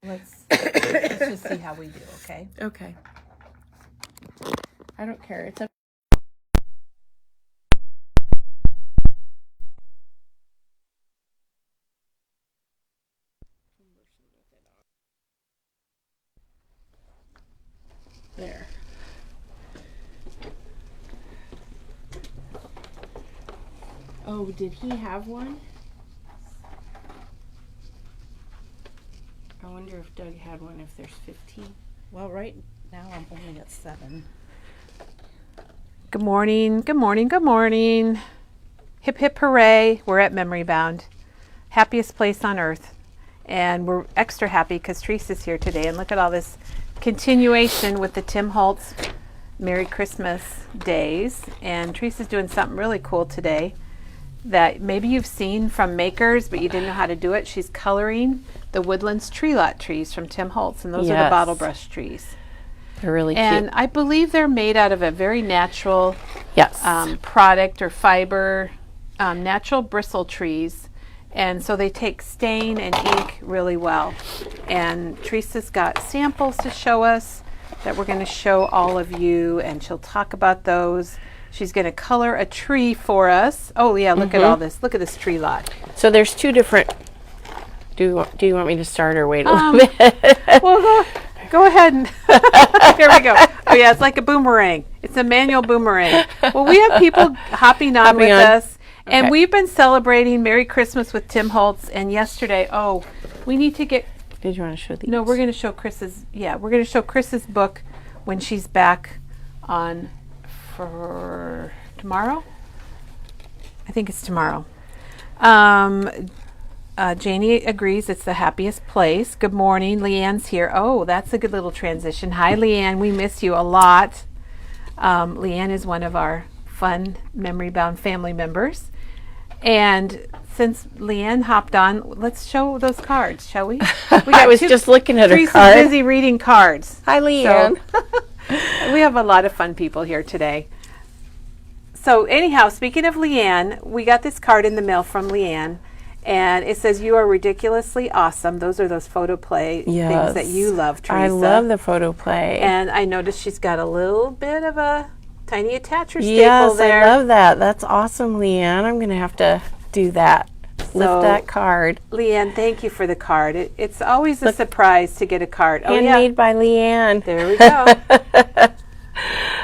Let's just see how we do, okay? Okay. I don't care. It's a there. Oh, did he have one? I wonder if Doug had one if there's 15. Well, right now I'm only at 7. Good morning, good morning, good morning. Hip hip hooray, we're at Memory Bound. Happiest place on earth. And we're extra happy because Teresa's here today. And look at all this continuation with the Tim Holtz Merry Christmas days. And Teresa's doing something really cool today that maybe you've seen from makers, but you didn't know how to do it. She's coloring the Woodlands tree lot trees from Tim Holtz, and those are the bottle brush trees. They're really cute. And I believe they're made out of a very natural product or fiber, natural bristle trees. And so they take stain and ink really well. And Teresa's got samples to show us that we're going to show all of you, and she'll talk about those. She's going to color a tree for us. Oh yeah, look at all this. Look at this tree lot. So there's two different. Do you want me to start or wait a little bit? Well, go ahead. And here we go. Oh yeah, it's like a boomerang. It's a manual boomerang. Well, we have people hopping on with us. Okay. And we've been celebrating Merry Christmas with Tim Holtz. And yesterday, we need to get. Did you want to show these? No, we're going to show Chris's. Yeah, we're going to show Chris's book when she's back on for tomorrow. I think it's tomorrow. Janie agrees it's the happiest place. Good morning. Leanne's here. Oh, that's a good little transition. Hi, Leanne. We miss you a lot. Leanne is one of our fun Memory Bound family members. And since Leanne hopped on, let's show those cards, shall we? I was just looking at her card. Teresa's busy reading cards. Hi, Leanne. So, we have a lot of fun people here today. So anyhow, speaking of Leanne, we got this card in the mail from Leanne. And it says, "You are ridiculously awesome." Those are those photo play things that you love, Teresa. I love the photo play. And I noticed she's got a little bit of a tiny attacher staple there. Yes, I love that. That's awesome, Leanne. I'm going to have to do that. Lift that card. Leanne, thank you for the card. It's always a surprise to get a card. Handmade by Leanne. There we go.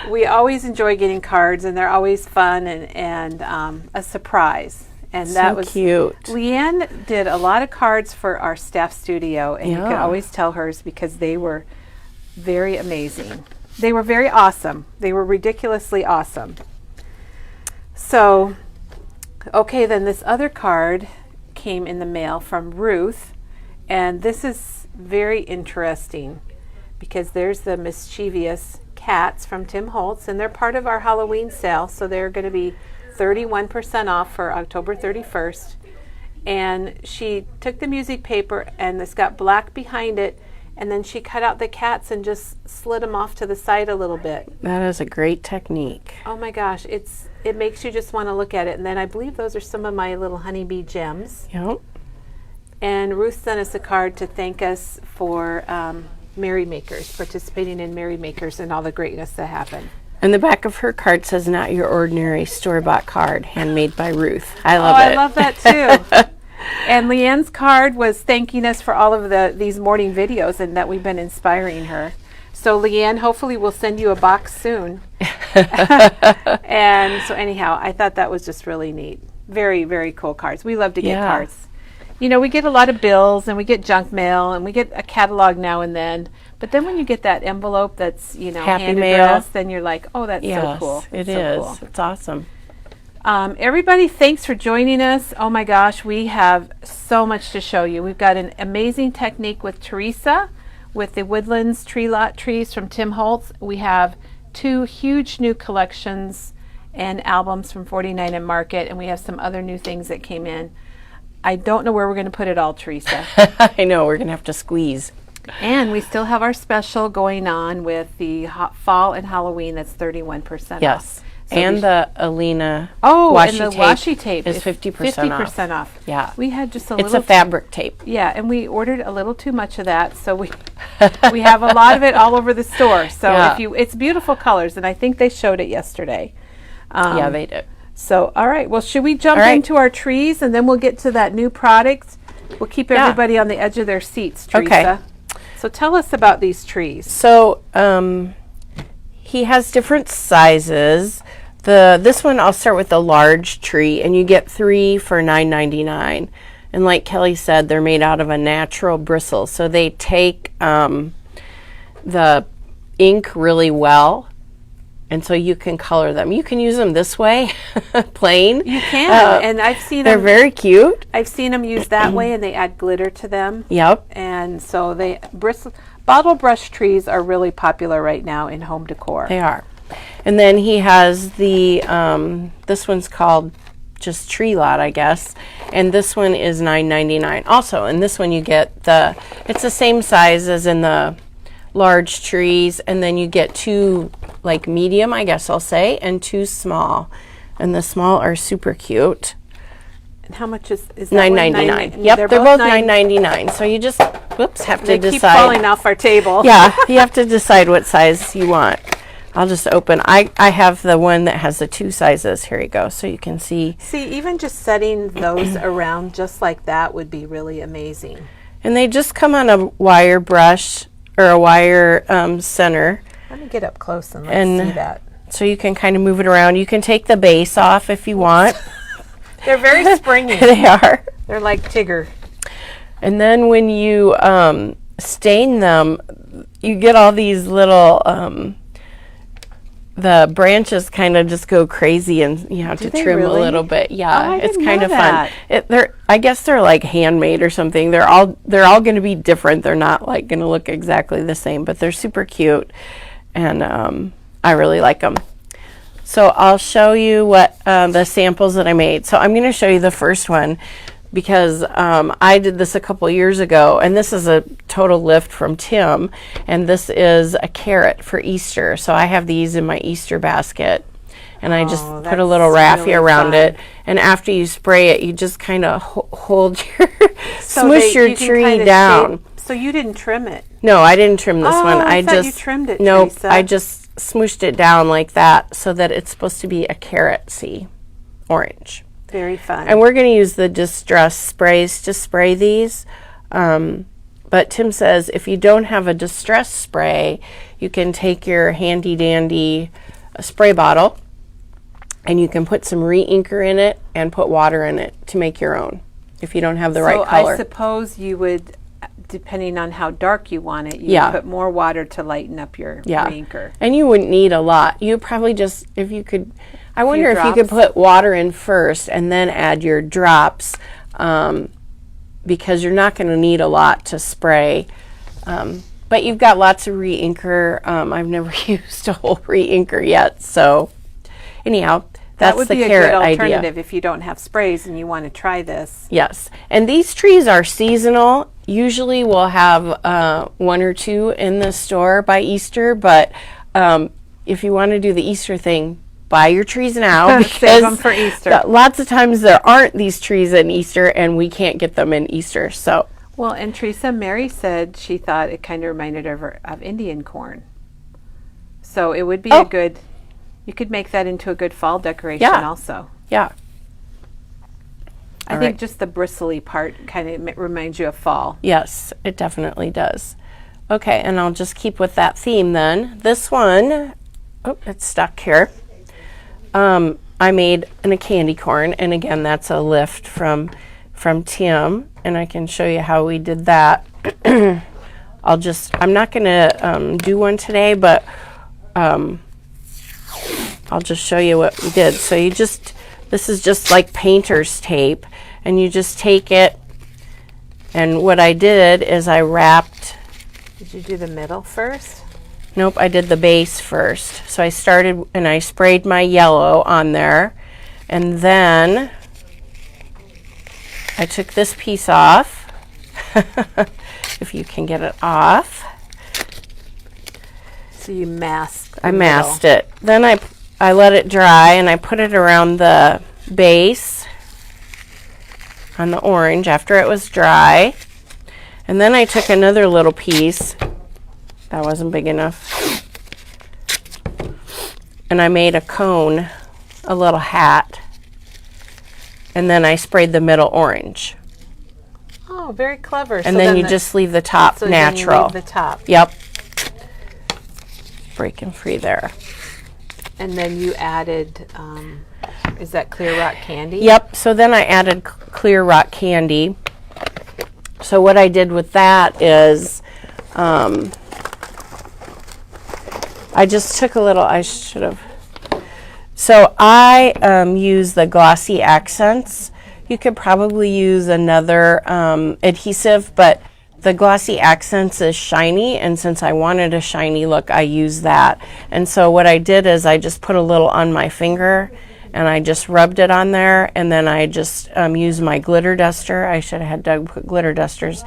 We always enjoy getting cards, and they're always fun and a surprise. And that was cute. Leanne did a lot of cards for our staff studio, and you could always tell hers because they were very amazing. They were very awesome. They were ridiculously awesome. So, okay, then this other card came in the mail from Ruth, and this is very interesting because there's the mischievous cats from Tim Holtz, and they're part of our Halloween sale, so they're going to be 31% off for October 31st. And she took the music paper, and it's got black behind it, and then she cut out the cats and just slid them off to the side a little bit. That is a great technique. Oh my gosh, it makes you just want to look at it. And then I believe those are some of my little honeybee gems. Yep. And Ruth sent us a card to thank us for Merry Makers, participating in Merry Makers and all the greatness that happened. And the back of her card says, "Not your ordinary store-bought card, handmade by Ruth." I love it. I love that too. And Leanne's card was thanking us for all of these morning videos and that we've been inspiring her. So Leanne, hopefully we'll send you a box soon. And so anyhow, I thought that was just really neat. Very, very cool cards. We love to get cards. You know, we get a lot of bills and we get junk mail and we get a catalog now and then. But then when you get that envelope that's, handed to us, then you're like, oh, that's so cool. It is. Cool. It's awesome. Everybody, thanks for joining us. Oh my gosh, we have so much to show you. We've got an amazing technique with Teresa with the Woodlands tree lot trees from Tim Holtz. We have 2 huge new collections and albums from 49 and Market, and we have some other new things that came in. I don't know where we're going to put it all, Teresa. I know, we're going to have to squeeze. And we still have our special going on with the fall and Halloween that's 31% off. And the Alina and washi the tape washi tape is 50% off. 50% off. Yeah. We had just It's a fabric tape. Yeah, and we ordered a little too much of that, so we have a lot of it all over the store. So Yeah. it's beautiful colors, and I think they showed it yesterday. Yeah, they did. So, all right. Well, should we jump All right. into our trees, and then we'll get to that new product? We'll keep everybody on the edge of their seats, Teresa. Okay. So tell us about these trees. So he has different sizes. This one, I'll start with the large tree, and you get 3 for $9.99. And like Kelly said, they're made out of a natural bristle. So they take the ink really well, and so you can color them. You can use them this way, plain. You can, and I've seen They're them. very cute. I've seen them used that way, and they add glitter to them. Yep. And so bottle brush trees are really popular right now in home decor. They are. And then he has the, this one's called just Tree Lot, I guess. And this one is $9.99 also. And this one you get it's the same size as in the large trees. And then you get 2 like medium, I guess I'll say, and 2 small. And the small are super cute. And how much is that? $9.99. Yep, they're both $9.99. So you just, have to They decide. keep falling off our table. Yeah, you have to decide what size you want. I'll just open. I have the one that has the 2 sizes. Here you go, so you can see. See, even just setting those around just like that would be really amazing. And they just come on a wire brush or a wire center. Let me get up close and let's see that. So you can kind of move it around. You can take the base off if you want. They're very springy. They are. They're like Tigger. And then when you stain them, you get all these little, the branches kind of just go crazy, and you have to trim a little bit. Yeah, I it's didn't kind know of that. fun. I guess they're like handmade or something. They're all going to be different. They're not like going to look exactly the same, but they're super cute, and I really like them. So I'll show you what the samples that I made. So I'm going to show you the first one because I did this a couple years ago, and this is a total lift from Tim, and this is a carrot for Easter. So I have these in my Easter basket, and I just put a little raffia around it, and after you spray it, you just kind of hold your smush your tree down. So you didn't trim it? No, I didn't trim this one. I thought you trimmed it, Nope, Teresa. I just smooshed it down like that so that it's supposed to be a carrot, see, orange. Very fun. And we're going to use the Distress sprays to spray these. But Tim says if you don't have a Distress spray, you can take your handy dandy spray bottle and you can put some re-inker in it and put water in it to make your own if you don't have the right color. I suppose you would, depending on how dark you want it, you would put more water to lighten up your re-inker. And you wouldn't need a lot. You probably just, if you could, I wonder if you could drops. put water in first and then add your drops, because you're not going to need a lot to spray. But you've got lots of re-inker. I've never used a whole re-inker yet. So anyhow, that's the carrot idea. That would be a good alternative if you don't have sprays and you want to try this. Yes. And these trees are seasonal. Usually we'll have 1 or 2 in the store by Easter. But if you want to do the Easter thing, buy your trees now because save them for Easter. Lots of times there aren't these trees in Easter and we can't get them in Easter. So well, and Teresa, Mary said she thought it kind of reminded her of Indian corn. So it would be a good, you could make that into a good fall decoration also. Yeah. I think just the bristly part kind of reminds you of fall. Yes, it definitely does. Okay, and I'll just keep with that theme then. This one, it's stuck here. I made in a candy corn, and again, that's a lift from Tim, and I can show you how we did that. I'm not going to do one today, but I'll just show you what we did. So this is just like painter's tape, and you just take it, and what I did is I wrapped. Did you do the middle first? Nope, I did the base first. So I started and I sprayed my yellow on there, and then I took this piece off, if you can get it off. So you masked. I masked it. Then I let it dry and I put it around the base on the orange after it was dry. And then I took another little piece. That wasn't big enough. And I made a cone, a little hat. And then I sprayed the middle orange. Oh, very clever. And then you just leave the top so natural. Then you leave the top. Yep. Breaking free there. And then you added, is that clear rock candy? Yep. So then I added clear rock candy. So what I did with that is I just took a little, I should have. So I use the glossy accents. You could probably use another adhesive, but the glossy accents is shiny, and since I wanted a shiny look, I used that. And so what I did is I just put a little on my finger, and I just rubbed it on there, and then I just used my glitter duster. I should have had Doug put glitter dusters.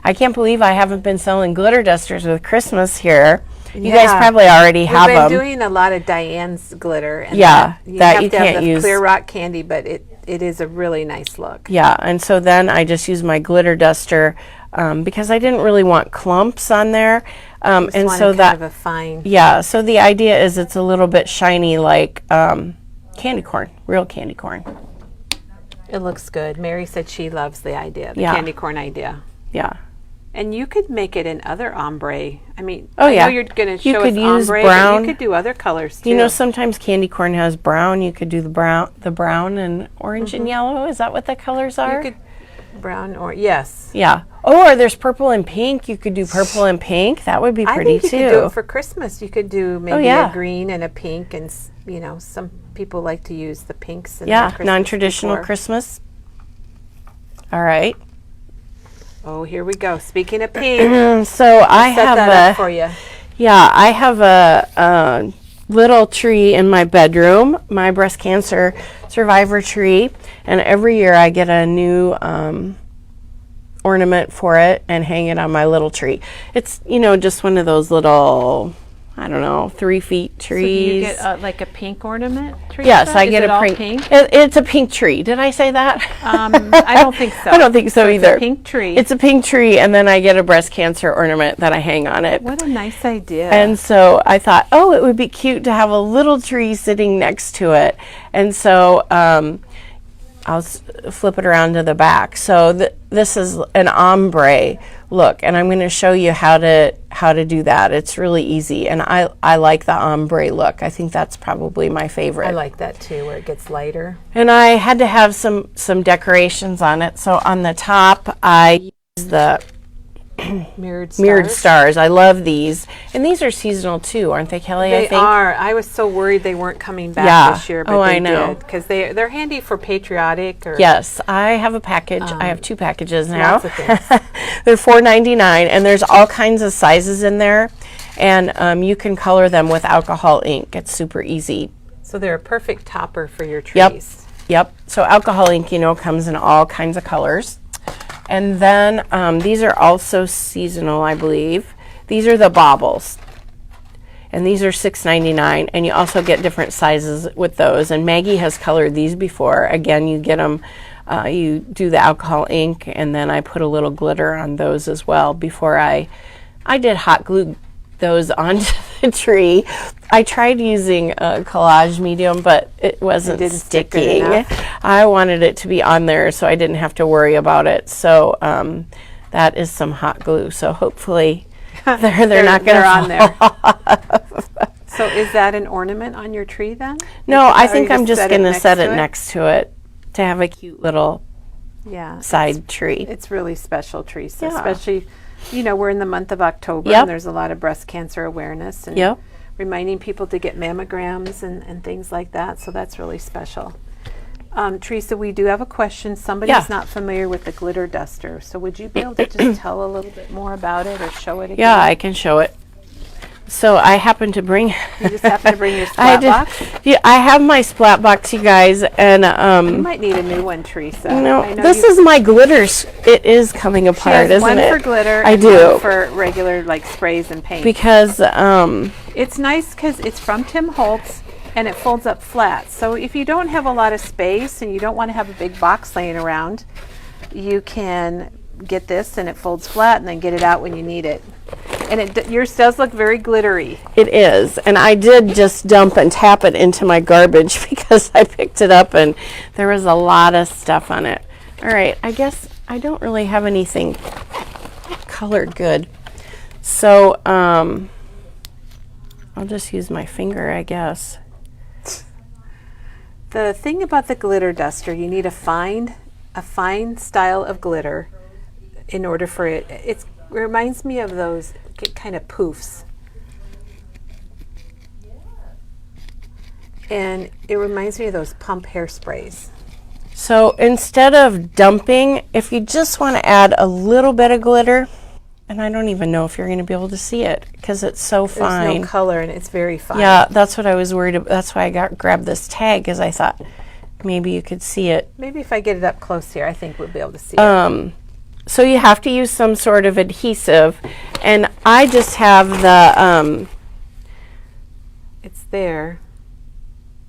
I can't believe I haven't been selling glitter dusters with Christmas here. You guys probably already have them. We've been doing a lot of Diane's glitter. And yeah, that you can't have the use. clear rock candy, but it is a really nice look. Yeah, and so then I just used my glitter duster because I didn't really want clumps on there. And so that kind of a fine. Yeah, so the idea is it's a little bit shiny like candy corn, real candy corn. It looks good. Mary said she loves the idea, the Yeah. candy corn idea. Yeah. And you could make it in other ombre. I mean, Oh, I yeah. know you're going to You show could us use ombre, brown. but you could do other colors too. You know, sometimes candy corn has brown. You could do the brown and orange and yellow. Is that what the colors are? You could brown or yes. Yeah. Or there's purple and pink. You could do purple and pink. That would be pretty I think too. you could do it for Christmas. You could do maybe yeah. a green and a pink, and you know, some people like to use the pinks. In Yeah, their Christmas non-traditional decor. Christmas. All right. Oh, here we go. Speaking of pink, So I set have that up for you. Yeah, I have a little tree in my bedroom, my breast cancer survivor tree, and every year I get a new ornament for it and hang it on my little tree. It's, you know, just one of those little, I don't know, 3 feet trees. So do you get like a pink ornament, Teresa? Yes, I Is get it a all pink. It's a pink tree. Did I say that? I don't think so. I don't think so either. It's a pink tree. It's a pink tree, and then I get a breast cancer ornament that I hang on it. What a nice idea. And so I thought, oh, it would be cute to have a little tree sitting next to it. And so I'll flip it around to the back. So this is an ombre look, and I'm going to show you how to do that. It's really easy, and I like the ombre look. I think that's probably my favorite. I like that too, where it gets lighter. And I had to have some decorations on it. So on the top, I use the Mirrored stars. I love these, and these are seasonal too, aren't they, Kelly? They I think are. I was so worried they weren't coming back Yeah. this year, but Oh, they I know. did because they're handy for patriotic or Yes, I have a package. I have 2 packages now. lots of things. They're $4.99, and there's all kinds of sizes in there, and you can color them with alcohol ink. It's super easy. So they're a perfect topper for your Yep. trees. Yep. So alcohol ink, you know, comes in all kinds of colors. And then these are also seasonal, I believe. These are the baubles. And these are $6.99, and you also get different sizes with those. And Maggie has colored these before. Again, you get them, you do the alcohol ink, and then I put a little glitter on those as well before I did hot glue those onto the tree. I tried using a collage medium, but it wasn't didn't stick good sticking. enough. I wanted it to be on there so I didn't have to worry about it. So that is some hot glue. So hopefully they're not going to on there. off. So is that an ornament on your tree then? No, I Or think you I'm just going to next set to it next to it to have a cute little Yeah. side tree. It's really special, Teresa, Yeah. especially, you know, we're in the month of October Yep. and there's a lot of breast cancer awareness and Yep. reminding people to get mammograms and things like that. So that's really special. Teresa, we do have a question. Somebody's Yeah. not familiar with the glitter duster. So would you be able to just tell a little bit more about it or show it again? Yeah, I can show it. So I happen to bring. You just happen to bring your I splat did- box? Yeah, I have my splat box, you guys, and You might need a new one, Teresa. no, I know this you- is my glitters. It is coming she apart, has isn't one it? for glitter I and do. one for regular like sprays and paint. Because It's nice because it's from Tim Holtz, and it folds up flat. So if you don't have a lot of space and you don't want to have a big box laying around, you can get this and it folds flat and then get it out when you need it. And yours does look very glittery. It is, and I did just dump and tap it into my garbage because I picked it up and there was a lot of stuff on it. All right, I guess I don't really have anything colored good. So I'll just use my finger, I guess. The thing about the glitter duster, you need a fine style of glitter in order for it. It reminds me of those kind of poofs. And it reminds me of those pump hairsprays. So instead of dumping, if you just want to add a little bit of glitter, and I don't even know if you're going to be able to see it because it's so fine. There's no color and it's very fine. Yeah, that's what I was worried about. That's why I grabbed this tag, because I thought maybe you could see it. Maybe if I get it up close here, I think we'll be able to see it. So you have to use some sort of adhesive, and I just have the, It's there.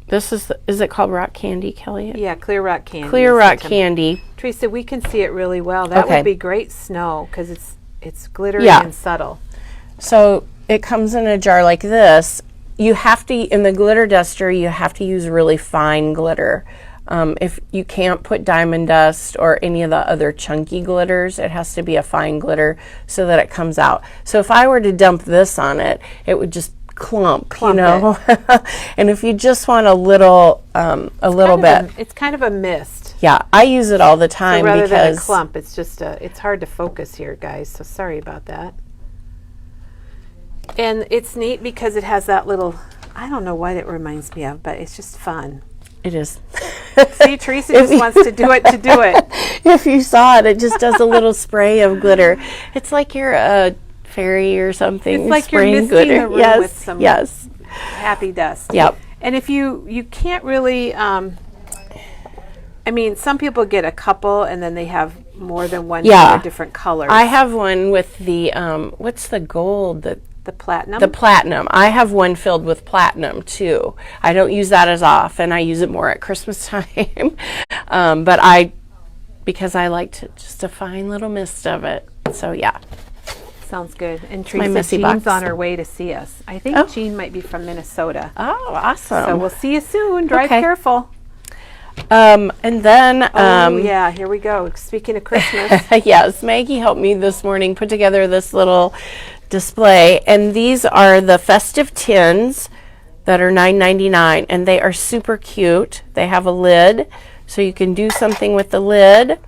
this is it called rock candy, Kelly? Yeah, clear rock candy. Clear rock candy. Teresa, we can see it really well. That Okay. would be great snow because it's glittery Yeah. and subtle. So it comes in a jar like this. You have to, in the glitter duster, you have to use really fine glitter. If you can't put diamond dust or any of the other chunky glitters, it has to be a fine glitter so that it comes out. So if I were to dump this on it, it would just clump you know. And if you just want a little bit, It's kind of a mist. yeah, I use it all the time So rather than a because clump, it's just it's hard to focus here, guys. So sorry about that. And it's neat because it has that little, I don't know what it reminds me of, but it's just fun. it is. See, Teresa just wants to do it to do it. If you saw it, it just does a little spray of glitter. It's like you're a fairy or something. It's like you're spraying misting glitter. the room Yes, with some yes. happy dust. Yep. And if you can't really, I mean, some people get a couple and then they have more than one Yeah. different colors. I have one with the what's the gold? the platinum. The platinum. I have one filled with platinum too. I don't use that as often. I use it more at Christmas time. But because I liked just a fine little mist of it. So yeah. Sounds good. And my Teresa, messy Jean's box. on her way to see us. I think Oh. Jean might be from Minnesota. Oh, awesome. So we'll see you soon. Drive Okay. careful. And then Yeah, here we go. Speaking of Christmas. yes, Maggie helped me this morning put together this little display, and these are the festive tins that are $9.99, and they are super cute. They have a lid, so you can do something with the lid.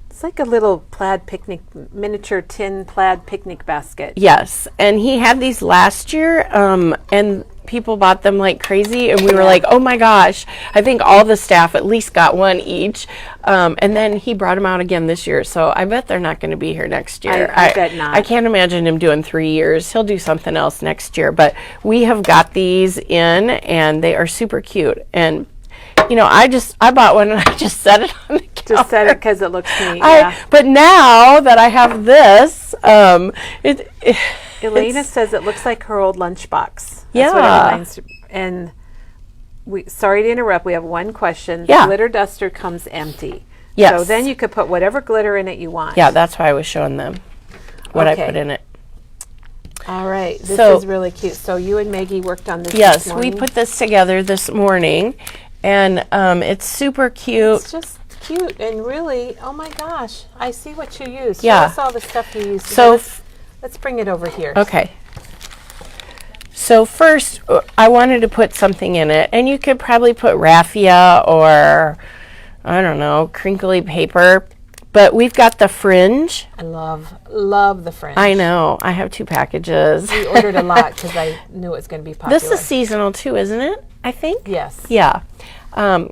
It's like a little plaid picnic, miniature tin plaid picnic basket. Yes, and he had these last year, and people bought them like crazy, and we were like, oh my gosh. I think all the staff at least got one each, and then he brought them out again this year, so I bet they're not going to be here next year. I bet not. I can't imagine him doing 3 years. He'll do something else next year, but we have got these in, and they are super cute. And you know, I bought one and I just set it on the counter. Just said it because it looks neat. Yeah. But now that I have this, Elena says it looks like her old lunchbox. That's Yeah. what it reminds. And sorry to interrupt. We have one question. Yeah. The glitter duster comes empty. Yes. So then you could put whatever glitter in it you want. Yeah, that's why I was showing them what Okay. I put in it. All right. This So- is really cute. So you and Maggie worked on this. Yes, this we morning. put this together this morning, and it's super cute. It's just cute and really. Oh my gosh! I see what you use. Yeah. Show us all the stuff you use. So let's bring it over here. Okay. So first, I wanted to put something in it, and you could probably put raffia or, I don't know, crinkly paper, but we've got the fringe. I love the fringe. I know, I have 2 packages. We ordered a lot because I knew it was going to be popular. This is seasonal too, isn't it? I think? Yes. Yeah,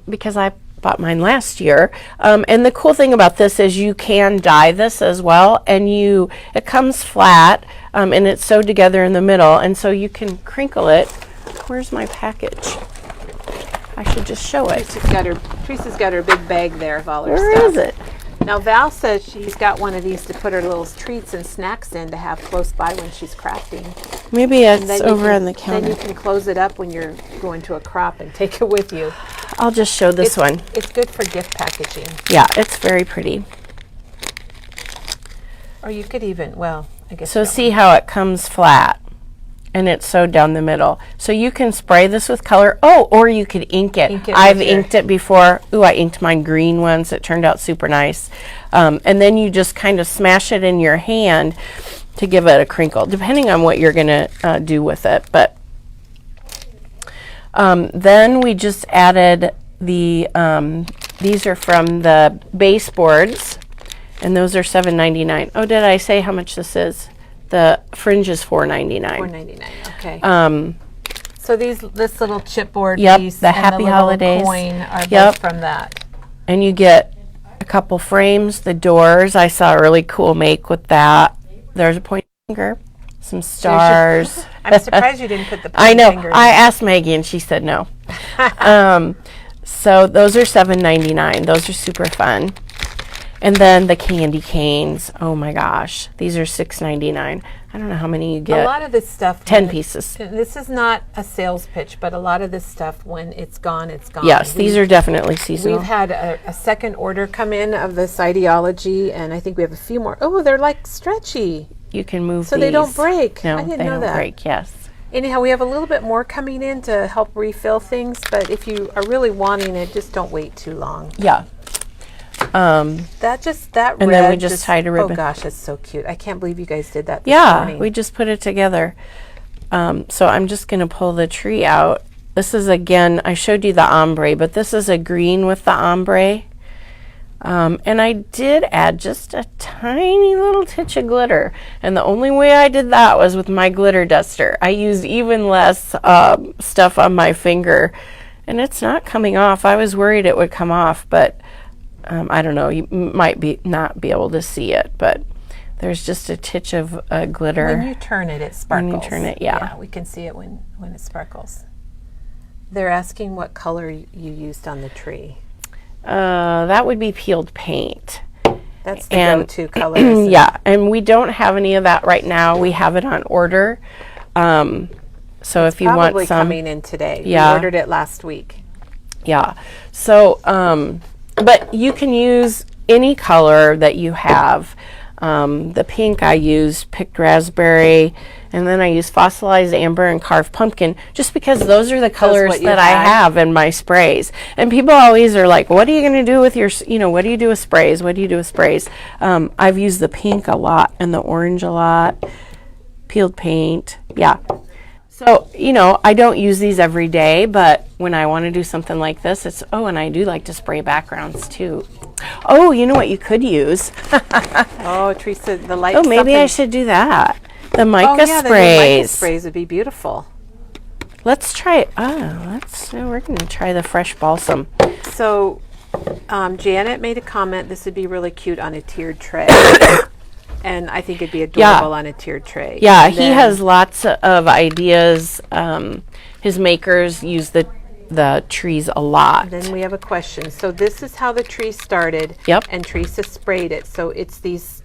because I bought mine last year. And the cool thing about this is you can dye this as well, and it comes flat, and it's sewed together in the middle, and so you can crinkle it. Where's my package? I should just show it. Teresa's got her big bag there of all her Where stuff. is it? Now Val says she's got one of these to put her little treats and snacks in to have close by when she's crafting. Maybe it's Then you over can- on the counter. Then you can close it up when you're going to a crop and take it with you. I'll just show this one. It's good for gift packaging. Yeah, it's very pretty. Or you could even, well, I guess. So you don't. see how it comes flat and it's sewed down the middle. So you can spray this with color. Oh, or you could ink it. Ink it I've with your- inked it before. Ooh, I inked mine green once. It turned out super nice. And then you just kind of smash it in your hand to give it a crinkle, depending on what you're going to do with it. But then we just added the, these are from the baseboards, and those are $7.99. Oh, did I say how much this is? The fringe is $4.99. $4.99. Okay. So this little chipboard Yep, piece the and Happy the little Holidays. coin are Yep. both from that. And you get a couple frames, the doors. I saw a really cool make with that. There's a pointer finger, some stars. I'm surprised you didn't put the I know. finger in. I asked Maggie and she said no. So those are $7.99. Those are super fun. And then the candy canes. Oh my gosh, these are $6.99. I don't know how many you A get. lot of this stuff. 10 pieces. This is not a sales pitch, but a lot of this stuff, when it's gone, it's gone. Yes, these are definitely seasonal. We've had a second order come in of this ideology, and I think we have a few more. Oh, they're like stretchy, You can move so these. they don't break. No, I didn't they know don't that. break. Yes. Anyhow, we have a little bit more coming in to help refill things, but if you are really wanting it, just don't wait too long. Yeah. That And red then we just tied a ribbon. Oh gosh, it's so cute. I can't believe you guys did that this Yeah, morning. we just put it together. So I'm just going to pull the tree out. This is, again, I showed you the ombre, but this is a green with the ombre. And I did add just a tiny little touch of glitter. And the only way I did that was with my glitter duster. I used even less stuff on my finger. And it's not coming off. I was worried it would come off, but I don't know. You might not be able to see it, but there's just a titch of glitter. When you turn it, it sparkles. When you turn it, yeah. We can see it when it sparkles. They're asking what color you used on the tree. That would be peeled paint. That's the go-to color. Yeah, and we don't have any of that right now. We have it on order. So if you want Probably some, coming in today. Yeah. We ordered it last week. yeah. So, but you can use any color that you have. The pink I used, picked raspberry, and then I used fossilized amber and carved pumpkin, just because those are the colors what you that I had. have in my sprays. And people always are like, what are you going to do with your, what do you do with sprays? What do you do with sprays? I've used the pink a lot and the orange a lot, peeled paint, yeah. So, I don't use these every day, but when I want to do something like this, and I do like to spray backgrounds too. Oh, you know what you could use? Oh, Teresa, the light. Oh, maybe I should do that. The mica Oh, yeah, the new sprays. mica sprays would be beautiful. Let's try it. We're going to try the fresh balsam. So, Janet made a comment. This would be really cute on a tiered tray. And I think it'd be adorable on a tiered tray. Yeah, And he then- has lots of ideas. His makers use the trees a lot. Then we have a question. So this is how the tree started. Yep. And Teresa sprayed it. So it's these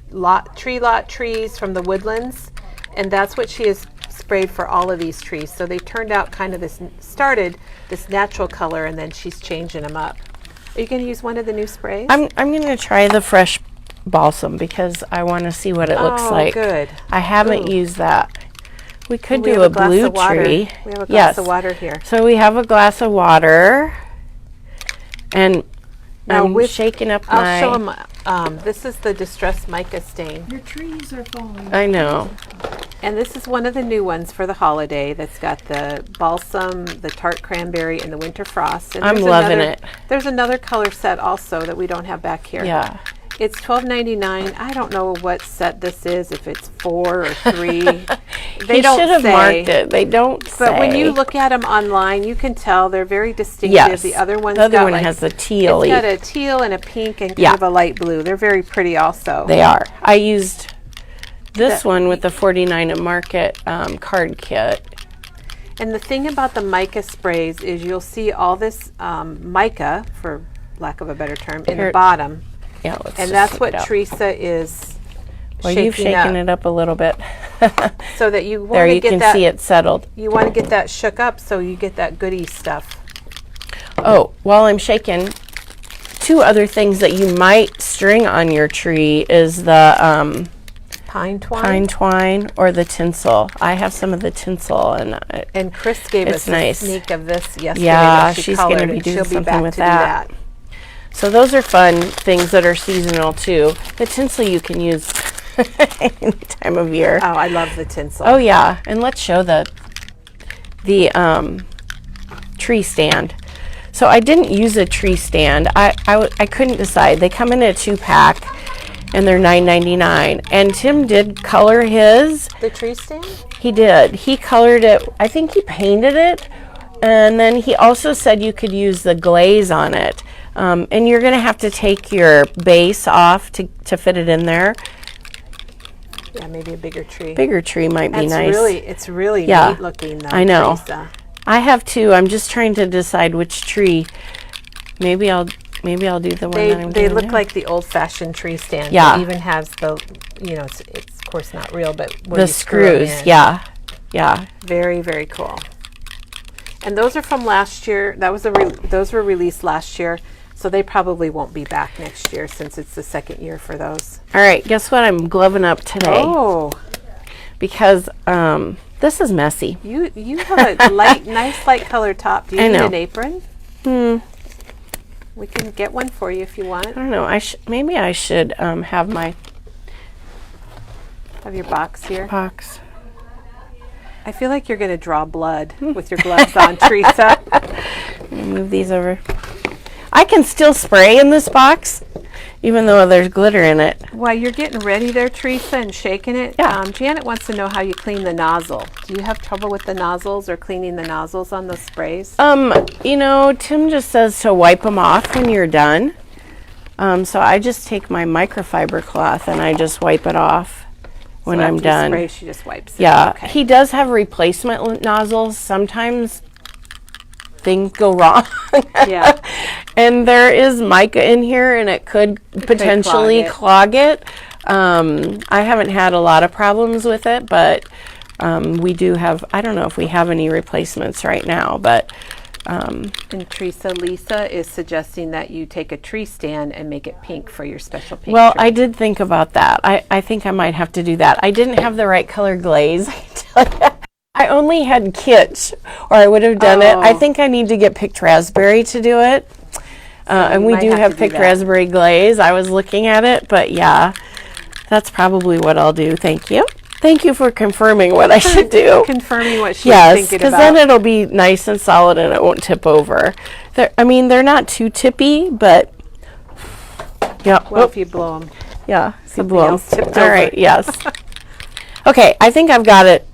tree trees from the woodlands, and that's what she has sprayed for all of these trees. So they turned out kind of this natural color, and then she's changing them up. Are you going to use one of the new sprays? I'm going to try the fresh balsam because I want to see what it looks like. Good. I haven't Ooh. used that. We could We do have a glass blue of water. tree. We have a glass Yes. of water here. So we have a glass of water, and Now I'm shaking up I'll show my. them. This is the distressed mica stain. Your trees are falling. I know. And this is one of the new ones for the holiday that's got the balsam, the tart cranberry, and the winter frost. And I'm there's loving another- it. There's another color set also that we don't have back here. Yeah. It's $12.99. I don't know what set this is, if it's 4 or 3. They He don't should have say. marked it. They don't say. But when you look at them online, you can tell they're very distinctive. Yes. The other one's The other got one like, has a teal. It's got a teal and a pink and Yeah. kind of a light blue. They're very pretty also. They are. I used this That- one with the 49 at Market card kit. And the thing about the mica sprays is you'll see all this mica, for lack of a better term, in Here- the bottom. Yeah, let's And just that's take what it out. Teresa is Well, shaking you've shaken up, it up a little bit. so that you There want to you get can that. see it settled. You want to get that shook up so you get that goodie stuff. Oh, while I'm shaking, two other things that you might string on your tree is the Pine twine. pine twine or the tinsel. I have some of the tinsel, and And Chris gave It's us nice. a sneak of this yesterday. Yeah, that she she's colored, gonna be and doing she'll be something back with to do that. so those are fun things that are seasonal too. The tinsel you can use any time of year. Oh, I love the tinsel. Oh yeah, and let's show the tree stand. So I didn't use a tree stand. I couldn't decide. They come in a 2-pack, and they're $9.99. And Tim did color his. The tree stand? He did. He colored it. I think he painted it, and then he also said you could use the glaze on it. And you're going to have to take your base off to fit it in there. Yeah, maybe a bigger tree. Bigger tree might be It's nice. it's really Yeah, neat looking though. I know. Teresa. I have two. I'm just trying to decide which tree. Maybe I'll do the one that I'm They doing look now. like the old-fashioned tree stand. Yeah. It even has the, it's of course not real, but where the you screw 'em screws. in. Yeah, yeah. Very, very cool. And those are from last year. Those were released last year, so they probably won't be back next year since it's the second year for those. All right. Guess what? I'm gloving up today Oh, because this is messy. you have a nice light color top. Do you I need know. an apron? We can get one for you if you want. I don't know. Maybe I should have my Have your box here. box. I feel like you're going to draw blood with your gloves on, Teresa. Move these over. I can still spray in this box, even though there's glitter in it. While you're getting ready there, Teresa, and shaking it, Yeah. Janet wants to know how you clean the nozzle. Do you have trouble with the nozzles or cleaning the nozzles on the sprays? Tim just says to wipe them off when you're done. So I just take my microfiber cloth and I just wipe it off when So I'm after you done. spray, she just wipes it. Yeah, Okay. he does have replacement nozzles. Sometimes things go wrong. Yeah. And there is mica in here, and it could potentially clog it. I haven't had a lot of problems with it, but we do have, I don't know if we have any replacements right now, but And Teresa, Lisa is suggesting that you take a tree stand and make it pink for your special pink well, tree. I did think about that. I think I might have to do that. I didn't have the right color glaze. I tell ya. I only had kitsch, or I would have done it. I Oh. think I need to get picked raspberry to do it. And you we might do have have to do picked that. raspberry glaze. I was looking at it, but yeah, that's probably what I'll do. Thank you. Thank you for confirming what I should do. Confirming what she's Yes, thinking because about. then it'll be nice and solid and it won't tip over. They're not too tippy, but yeah. Well, if you blow them. Yeah, if you Something blow 'em. else tipped All over. right, yes. Okay, I think I've got it,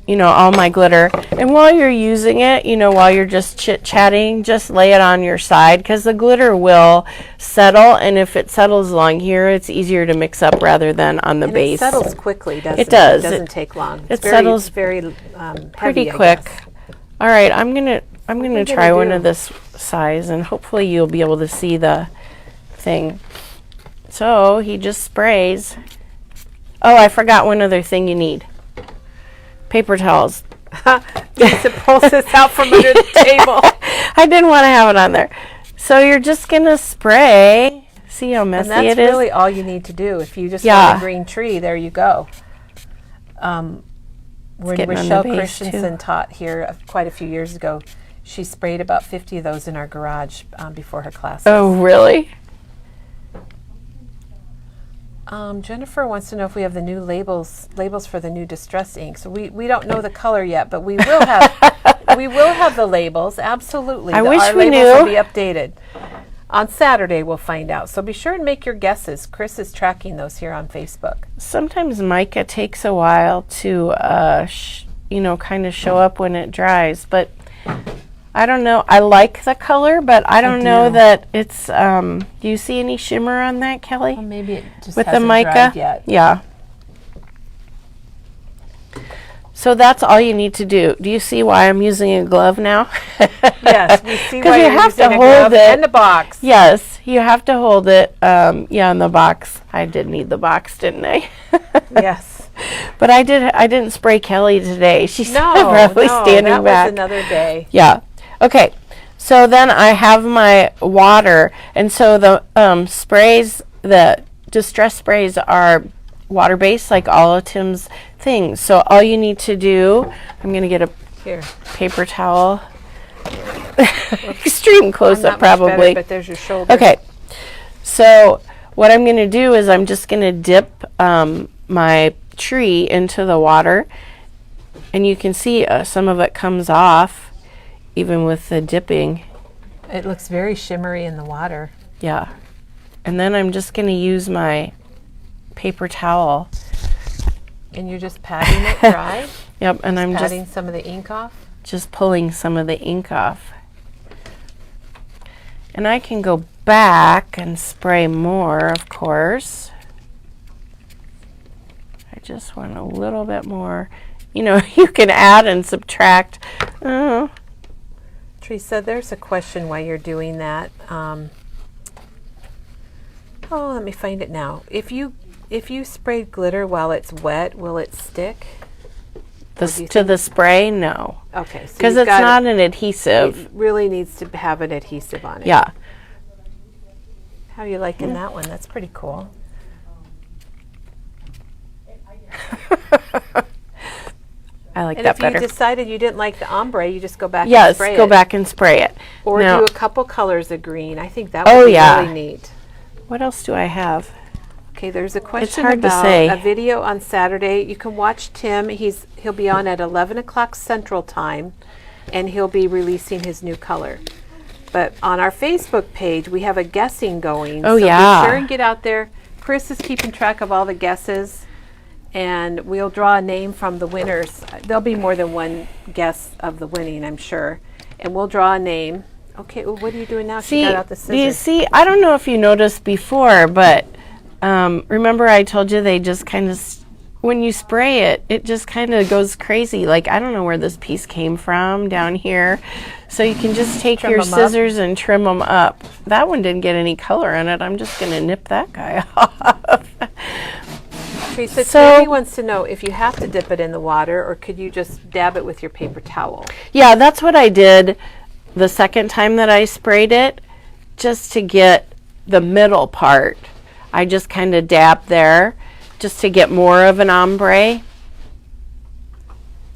all my glitter. And while you're using it, while you're just chit-chatting, just lay it on your side because the glitter will settle. And if it settles along here, it's easier to mix up rather than on the And base. it settles quickly, doesn't it? It does. It doesn't take long. it settles very pretty heavy, I quick. guess. All right, I'm gonna you try gonna one do? of this size, and hopefully you'll be able to see the thing. So he just sprays. Oh, I forgot one other thing you need. Paper towels. Lisa pulls this out from under the table. I didn't want to have it on there. So you're just gonna spray. See how messy And that's it is? really all you need to do. If you just Yeah. want a green tree, there you go. When getting on the Rochelle base, Christensen too. taught here quite a few years ago, she sprayed about 50 of those in our garage before her classes. Oh, really? Jennifer wants to know if we have the new labels for the new distress ink. So we don't know the color yet, but we will have the labels. Absolutely, I wish our we labels will knew. be updated. On Saturday, we'll find out. So be sure and make your guesses. Chris is tracking those here on Facebook. Sometimes mica takes a while to, kind of show up when it dries, but I don't know. I like the color, but I don't know do. that it's. Do you see any shimmer on that, Kelly? Well, maybe it just With the hasn't mica? dried yet. Yeah. So that's all you need to do. Do you see why I'm using a glove now? Yes, we see 'Cause why you you're have to using a hold glove it. and a box. Yes, you have to hold it. Yeah, in the box. I did need the box, didn't I? Yes. But I didn't spray Kelly today. She's No, probably no, standing that back. was another day. Yeah. Okay. So then I have my water, and so the sprays, the distress sprays are water-based, like all of Tim's things. So all you need to do, I'm gonna get a Here. paper towel. Extreme close-up, probably. But there's your shoulder. Okay. So what I'm gonna do is I'm just gonna dip my tree into the water, and you can see some of it comes off even with the dipping. It looks very shimmery in the water. Yeah. And then I'm just going to use my paper towel. And you're just patting it dry? Yep, and I'm Patting some of the ink off? just pulling some of the ink off. And I can go back and spray more, of course. I just want a little bit more. You know, you can add and subtract. Teresa, there's a question why you're doing that. Let me find it now. If you sprayed glitter while it's wet, will it stick? To the spray? No. Okay. So Because it's not an adhesive. It really needs to have an adhesive on it. Yeah. How are you liking that one? That's pretty cool. I like And that if better. you decided you didn't like the ombre, you just go back and Yes, spray go it. back and spray it. Or Now, do a couple colors of green. I think that would be really neat. what else do I have? Okay, there's a question hard to about say. a video on Saturday. You can watch Tim. He'll be on at 11 o'clock Central Time, and he'll be releasing his new color. But on our Facebook page, we have a guessing going. Oh, so yeah. be sure and get out there. Chris is keeping track of all the guesses, and we'll draw a name from the winners. There'll be more than one guess of the winning, I'm sure. And we'll draw a name. Okay, well, what are you doing now? She got out the scissors. you see, I don't know if you noticed before, but remember I told you they just kind of, when you spray it, it just kind of goes crazy. Like, I don't know where this piece came from down here. So you can just take Trim your 'em up. scissors and trim them up. That one didn't get any color in it. I'm just going to nip that guy off. Teresa, So- Tammy wants to know if you have to dip it in the water, or could you just dab it with your paper towel? Yeah, that's what I did the second time that I sprayed it, just to get the middle part. I just kind of dabbed there just to get more of an ombre.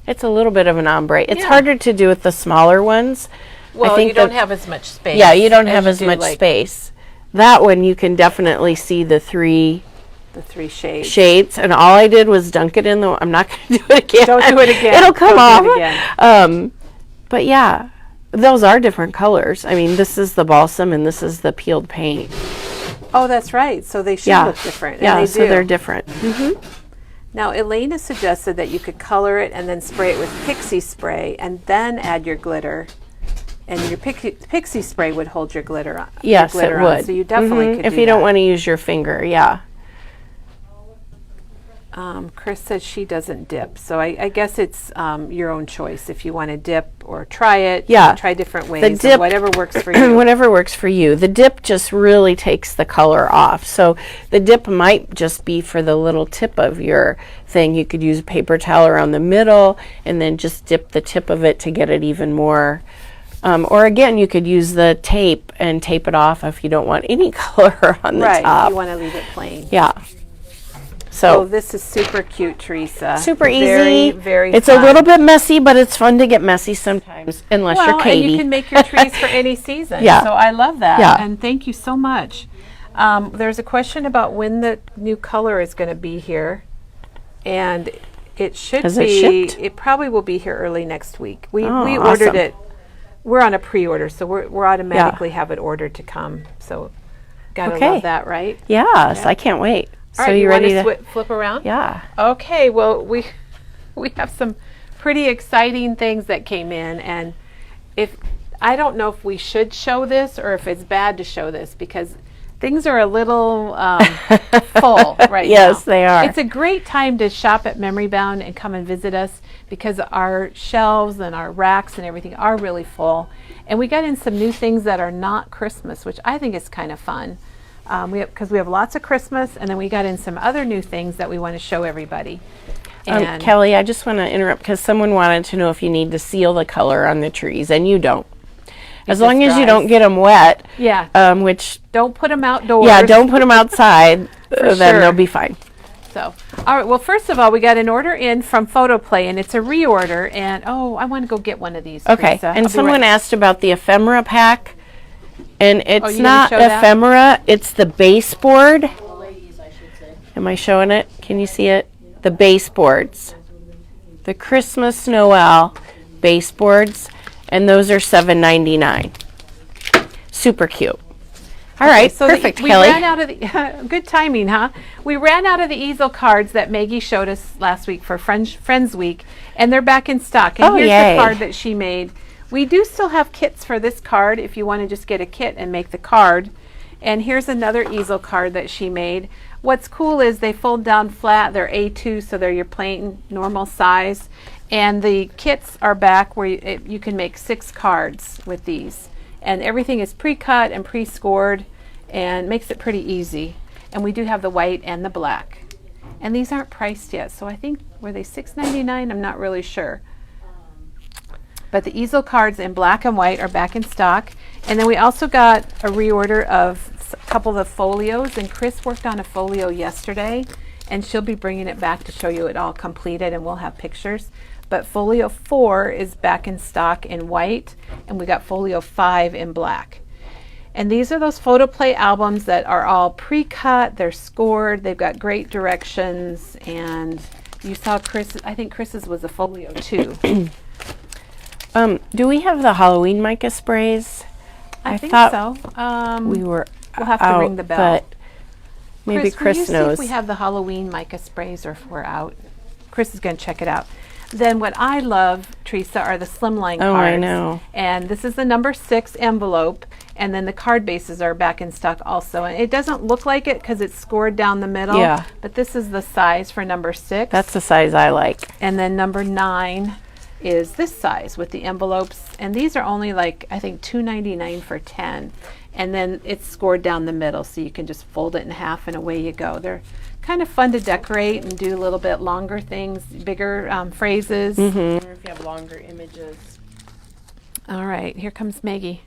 It's a little bit of an ombre. It's Yeah. harder to do with the smaller ones. Well, think you don't that- have as much space. Yeah, you don't have you as do, much like, space. That one you can definitely see the three The three shades. shades, and all I did was dunk it in the. I'm not going to do it again. Don't do it again. It'll come Don't off. do it again. But yeah, those are different colors. I mean, this is the balsam and this is the peeled paint. Oh, that's right. So they should Yeah. look different. Yeah, and they so do. they're different. Now, Elena suggested that you could color it and then spray it with pixie spray and then add your glitter. And your pixie spray would hold your glitter on. Yes, your glitter it would. On, so you definitely could if do you don't that. want to use your finger, yeah. Chris says she doesn't dip. So I guess it's your own choice if you want to dip or try it. Yeah. Try different ways. The and dip- whatever works for you. Whatever works for you. The dip just really takes the color off. So the dip might just be for the little tip of your thing. You could use a paper towel around the middle and then just dip the tip of it to get it even more. Or again, you could use the tape and tape it off if you don't want any color on the Right. top. You want to leave it plain. Yeah. So So this is super cute, Teresa. super easy. Very, very It's fun. a little bit messy, but it's fun to get messy sometimes, unless Well, you're Katie. and you can make your trees for any season. Yeah. So I love that. Yeah. And thank you so much. There's a question about when the new color is going to be here. And it should Has it be, shipped? it probably will be here early next week. We Oh, ordered awesome. it. We're on a pre-order, so we're automatically have it ordered to come. So gotta Okay. love that, right? Yes, I can't wait. All So right, you want ready to to? flip around? Yeah. Okay, well, we have some pretty exciting things that came in, and if I don't know if we should show this or if it's bad to show this, because Things are a little full right now. Yes, they are. It's a great time to shop at Memory Bound and come and visit us because our shelves and our racks and everything are really full. And we got in some new things that are not Christmas, which I think is kind of fun. Because we have lots of Christmas, and then we got in some other new things that we want to show everybody. And Kelly, I just want to interrupt because someone wanted to know if you need to seal the color on the trees, and you don't. As long as you don't get them wet, yeah, which don't put them outdoors. yeah, don't put them outside, then sure. they'll be fine. So, all right. Well, first of all, we got an order in from Photoplay, and it's a reorder. And I want to go get one of these. Okay. Teresa. And someone asked about the ephemera pack, and it's you not gonna show that? ephemera; it's the baseboard. Am I showing it? Can you see it? The baseboards, the Christmas Noel baseboards, and those are $7.99. Super cute. All right, so perfect, we Kelly. ran out of the good timing, huh? We ran out of the easel cards that Maggie showed us last week for Friends Week, and they're back in stock. And here's yay. the card that she made. We do still have kits for this card if you want to just get a kit and make the card. And here's another easel card that she made. What's cool is they fold down flat. They're A2, so they're your plain normal size. And the kits are back where you can make 6 cards with these. And everything is pre-cut and pre-scored and makes it pretty easy. And we do have the white and the black. And these aren't priced yet, so I think, were they $6.99? I'm not really sure. But the easel cards in black and white are back in stock. And then we also got a reorder of a couple of the folios, and Chris worked on a folio yesterday, and she'll be bringing it back to show you it all completed, and we'll have pictures. But folio 4 is back in stock in white, and we got folio 5 in black. And these are those Photoplay albums that are all pre-cut, they're scored, they've got great directions, and you saw Chris, I think Chris's was a folio 2. Do we have the Halloween mica sprays? I think thought so. we were We'll have to out, ring the bell. but maybe Chris will you knows. See if we have the Halloween mica sprays or if we're out. Chris is going to check it out. Then what I love, Teresa, are the slimline cards. Oh, I know. And this is the number 6 envelope, and then the card bases are back in stock also. And it doesn't look like it because it's scored down the middle. Yeah. But this is the size for number 6. That's the size I like. And then number 9 is this size with the envelopes. And these are only like, I think, $2.99 for 10. And then it's scored down the middle, so you can just fold it in half and away you go. They're kind of fun to decorate and do a little bit longer things, bigger phrases. Or if you have longer images. All right, here comes Maggie.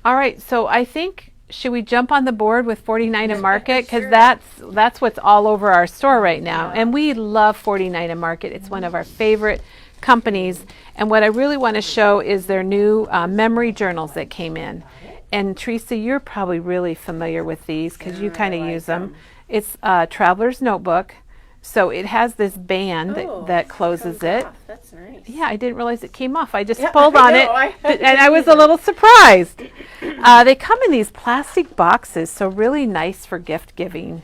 All right, so I think, should we jump on the board with 49 and Market? Because that's what's all over our store right now. And we love 49 and Market. It's one of our favorite companies. And what I really want to show is their new memory journals that came in. And Teresa, you're probably really familiar with these because you kind of use them. It's a Traveler's Notebook. So it has this band that closes it. That's nice. Yeah, I didn't realize it came off. I just pulled on it, I and I was a little surprised. They come in these plastic boxes, so really nice for gift giving.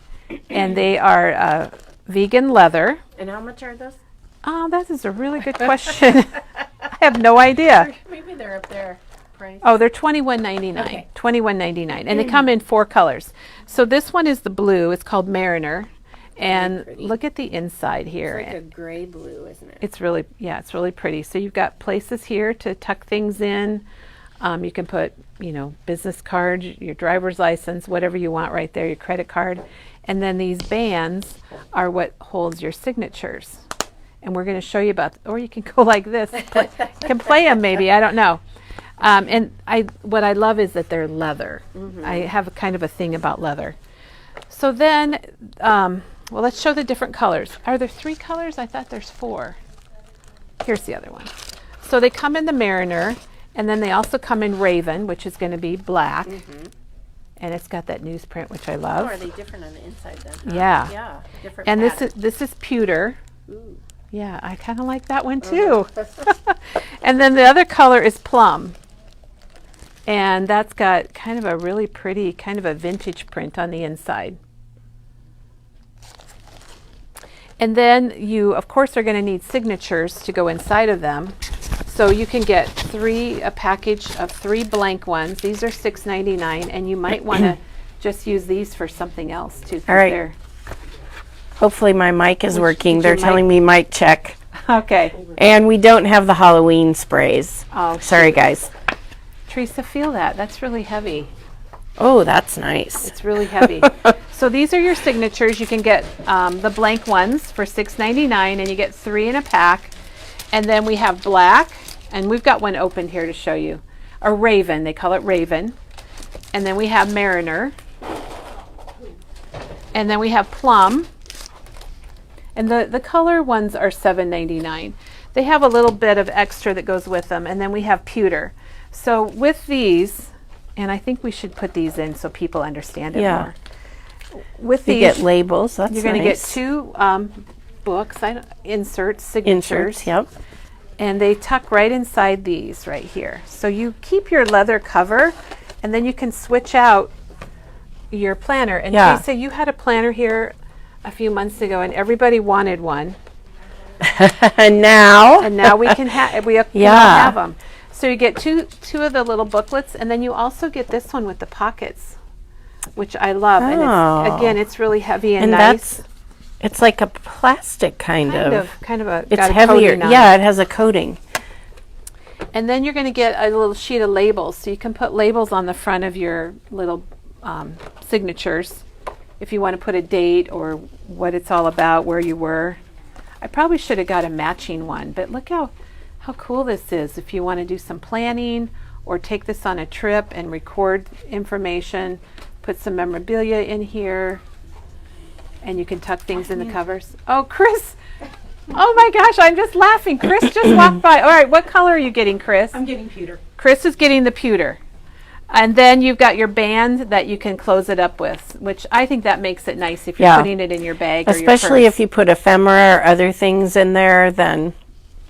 And they are vegan leather. And how much are those? Oh, that is a really good question. I have no idea. Maybe they're up there. Oh, they're $21.99. Okay. $21.99, and they come in 4 colors. So this one is the blue. It's called Mariner, and look at the inside here. It's like a gray blue, isn't it? It's really, it's really pretty. So you've got places here to tuck things in. You can put, business card, your driver's license, whatever you want right there, your credit card. And then these bands are what holds your signatures. And we're going to show you about, or you can go like this. You can play them maybe, I don't know. And what I love is that they're leather. I have a kind of a thing about leather. So then, well, let's show the different colors. Are there 3 colors? I thought there's 4. Here's the other one. So they come in the Mariner, and then they also come in Raven, which is going to be black. And it's got that newsprint, which I love. Oh, are they different on the inside then? Huh? Yeah. Yeah, different And pattern. this is pewter. Ooh. Yeah, I kind of like that one too. And then the other color is plum. And that's got kind of a really pretty, kind of a vintage print on the inside. And then you, of course, are going to need signatures to go inside of them. So you can get a package of 3 blank ones. These are $6.99, and you might want to just use these for something else too. 'cause All right. they're- Hopefully my mic is working. did They're your telling me mic check. Okay. And we don't have the Halloween sprays. Oh, Sorry, guys. Teresa, feel that. That's really heavy. Oh, that's nice. It's really heavy. So these are your signatures. You can get the blank ones for $6.99, and you get 3 in a pack. And then we have black, and we've got one open here to show you. A raven, they call it raven. And then we have mariner. And then we have plum. And the color ones are $7.99. They have a little bit of extra that goes with them. And then we have pewter. So with these, and I think we should put these in so people understand it more. With You these, get labels. That's you're going to get nice. 2 books, inserts, signatures. Inserts. Yep. And they tuck right inside these right here. So you keep your leather cover, and then you can switch out your planner. And Yeah. Teresa, you had a planner here a few months ago, and everybody wanted one. And now. And now we can have we Yeah. have them. So you get two of the little booklets, and then you also get this one with the pockets, which I love. And Oh. it's really heavy and, And nice. it's like a plastic kind of. Kind of a. It's got a heavier. coating on Yeah, it. it has a coating. And then you're going to get a little sheet of labels, so you can put labels on the front of your little signatures if you want to put a date or what it's all about, where you were. I probably should have got a matching one, but look how cool this is if you want to do some planning or take this on a trip and record information, put some memorabilia in here, and you can tuck things in the covers. Oh, Chris! Oh my gosh, I'm just laughing. Chris just walked by. All right, what color are you getting, Chris? I'm getting pewter. Chris is getting the pewter. And then you've got your band that you can close it up with, which I think that makes it nice if you're Yeah. putting it in your bag or Especially your if you put ephemera or other things in there, then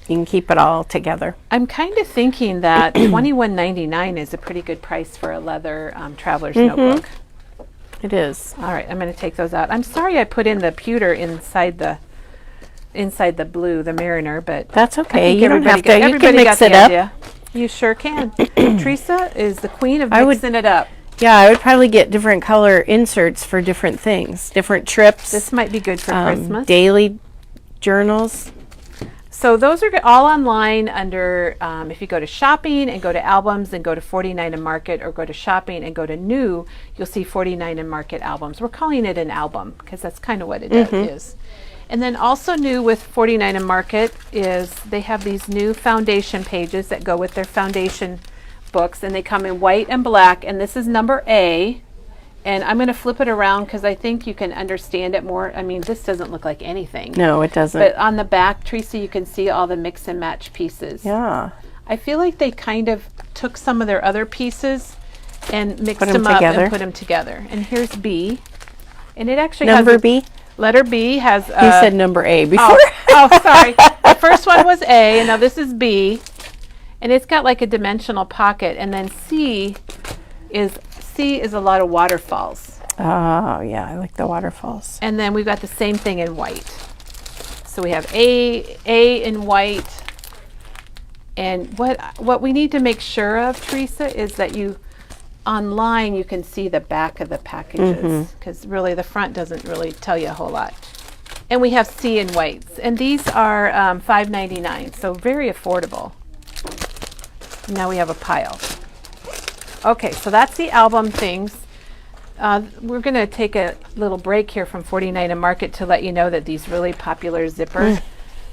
you can keep it all together. I'm kind of thinking that $21.99 is a pretty good price for a leather traveler's notebook. It is. All right, I'm going to take those out. I'm sorry I put in the pewter inside the blue, the mariner, but That's I okay. think You don't have to. You everybody can mix got it the up. idea. You sure can. Teresa is the queen of I would- mixing it up. Yeah, I would probably get different color inserts for different things, different trips, This might be good for Christmas. daily journals. So those are all online under, if you go to shopping and go to albums and go to 49 and Market, or go to shopping and go to new, you'll see 49 and Market albums. We're calling it an album because that's kind of what it is. And then also new with 49 and Market is they have these new foundation pages that go with their foundation books, and they come in white and black, and this is number A. And I'm going to flip it around because I think you can understand it more. I mean, this doesn't look like anything. No, it doesn't. But on the back, Teresa, you can see all the mix and match pieces. Yeah. I feel like they kind of took some of their other pieces and mixed Put 'em them up together. and put them together. And here's B. And it actually Number has B? letter B has You said number A before. oh, sorry. The first one was A, and now this is B. And it's got like a dimensional pocket, and then C is a lot of waterfalls. Oh, yeah, I like the waterfalls. And then we've got the same thing in white. So we have A in white. And what we need to make sure of, Teresa, is that online you can see the back of the packages, because really the front doesn't really tell you a whole lot. And we have C in whites, and these are $5.99, so very affordable. Now we have a pile. Okay, so that's the album things. We're going to take a little break here from 49 and Market to let you know that these really popular zipper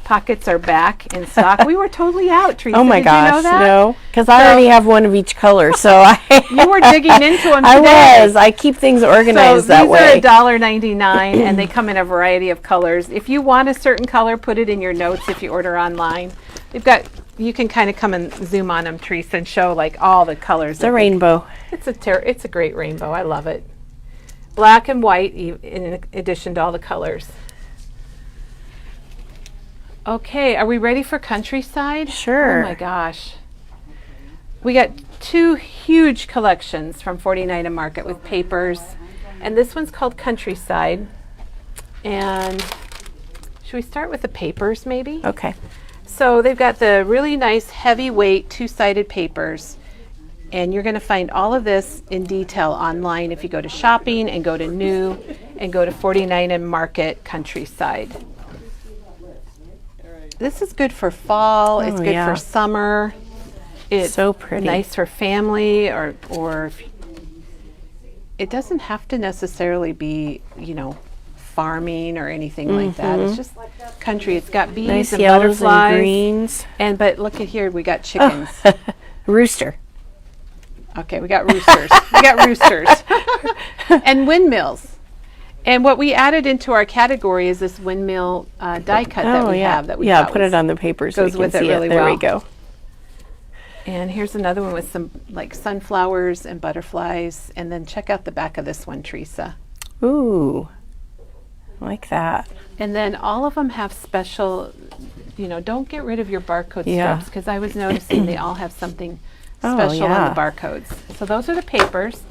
pockets are back in stock. We were totally out, Teresa. Oh my Did gosh, you know that? no, because I already have one of each color, so You were digging into them I today. was. I keep things organized So that these way. are $1.99, and they come in a variety of colors. If you want a certain color, put it in your notes if you order online. You can kind of come and zoom on them, Teresa, and show like all the colors. It's a rainbow. It's a great rainbow. I love it. Black and white in addition to all the colors. Okay, are we ready for Countryside? Sure. Oh my gosh. We got 2 huge collections from 49 and Market with papers. And this one's called Countryside. And should we start with the papers maybe? Okay. So they've got the really nice heavyweight 2-sided papers. And you're going to find all of this in detail online if you go to shopping and go to new and go to 49 and Market Countryside. This is good for fall. It's good for summer. It's so pretty. Nice for family or it doesn't have to necessarily be, farming or anything like that. It's just country. It's got bees Nice and yellows butterflies. and greens. But look at here, we got chickens. Rooster. Okay, we got roosters. We got roosters. And windmills. And what we added into our category is this windmill die cut that we have. That we thought put it on the paper so goes we can with it see really it. There well. we go. And here's another one with some like sunflowers and butterflies. And then check out the back of this one, Teresa. Ooh, I like that. And then all of them have special, don't get rid of your barcode Yeah. strips because I was noticing they all have something Oh, special on yeah. the barcodes. So those are the papers.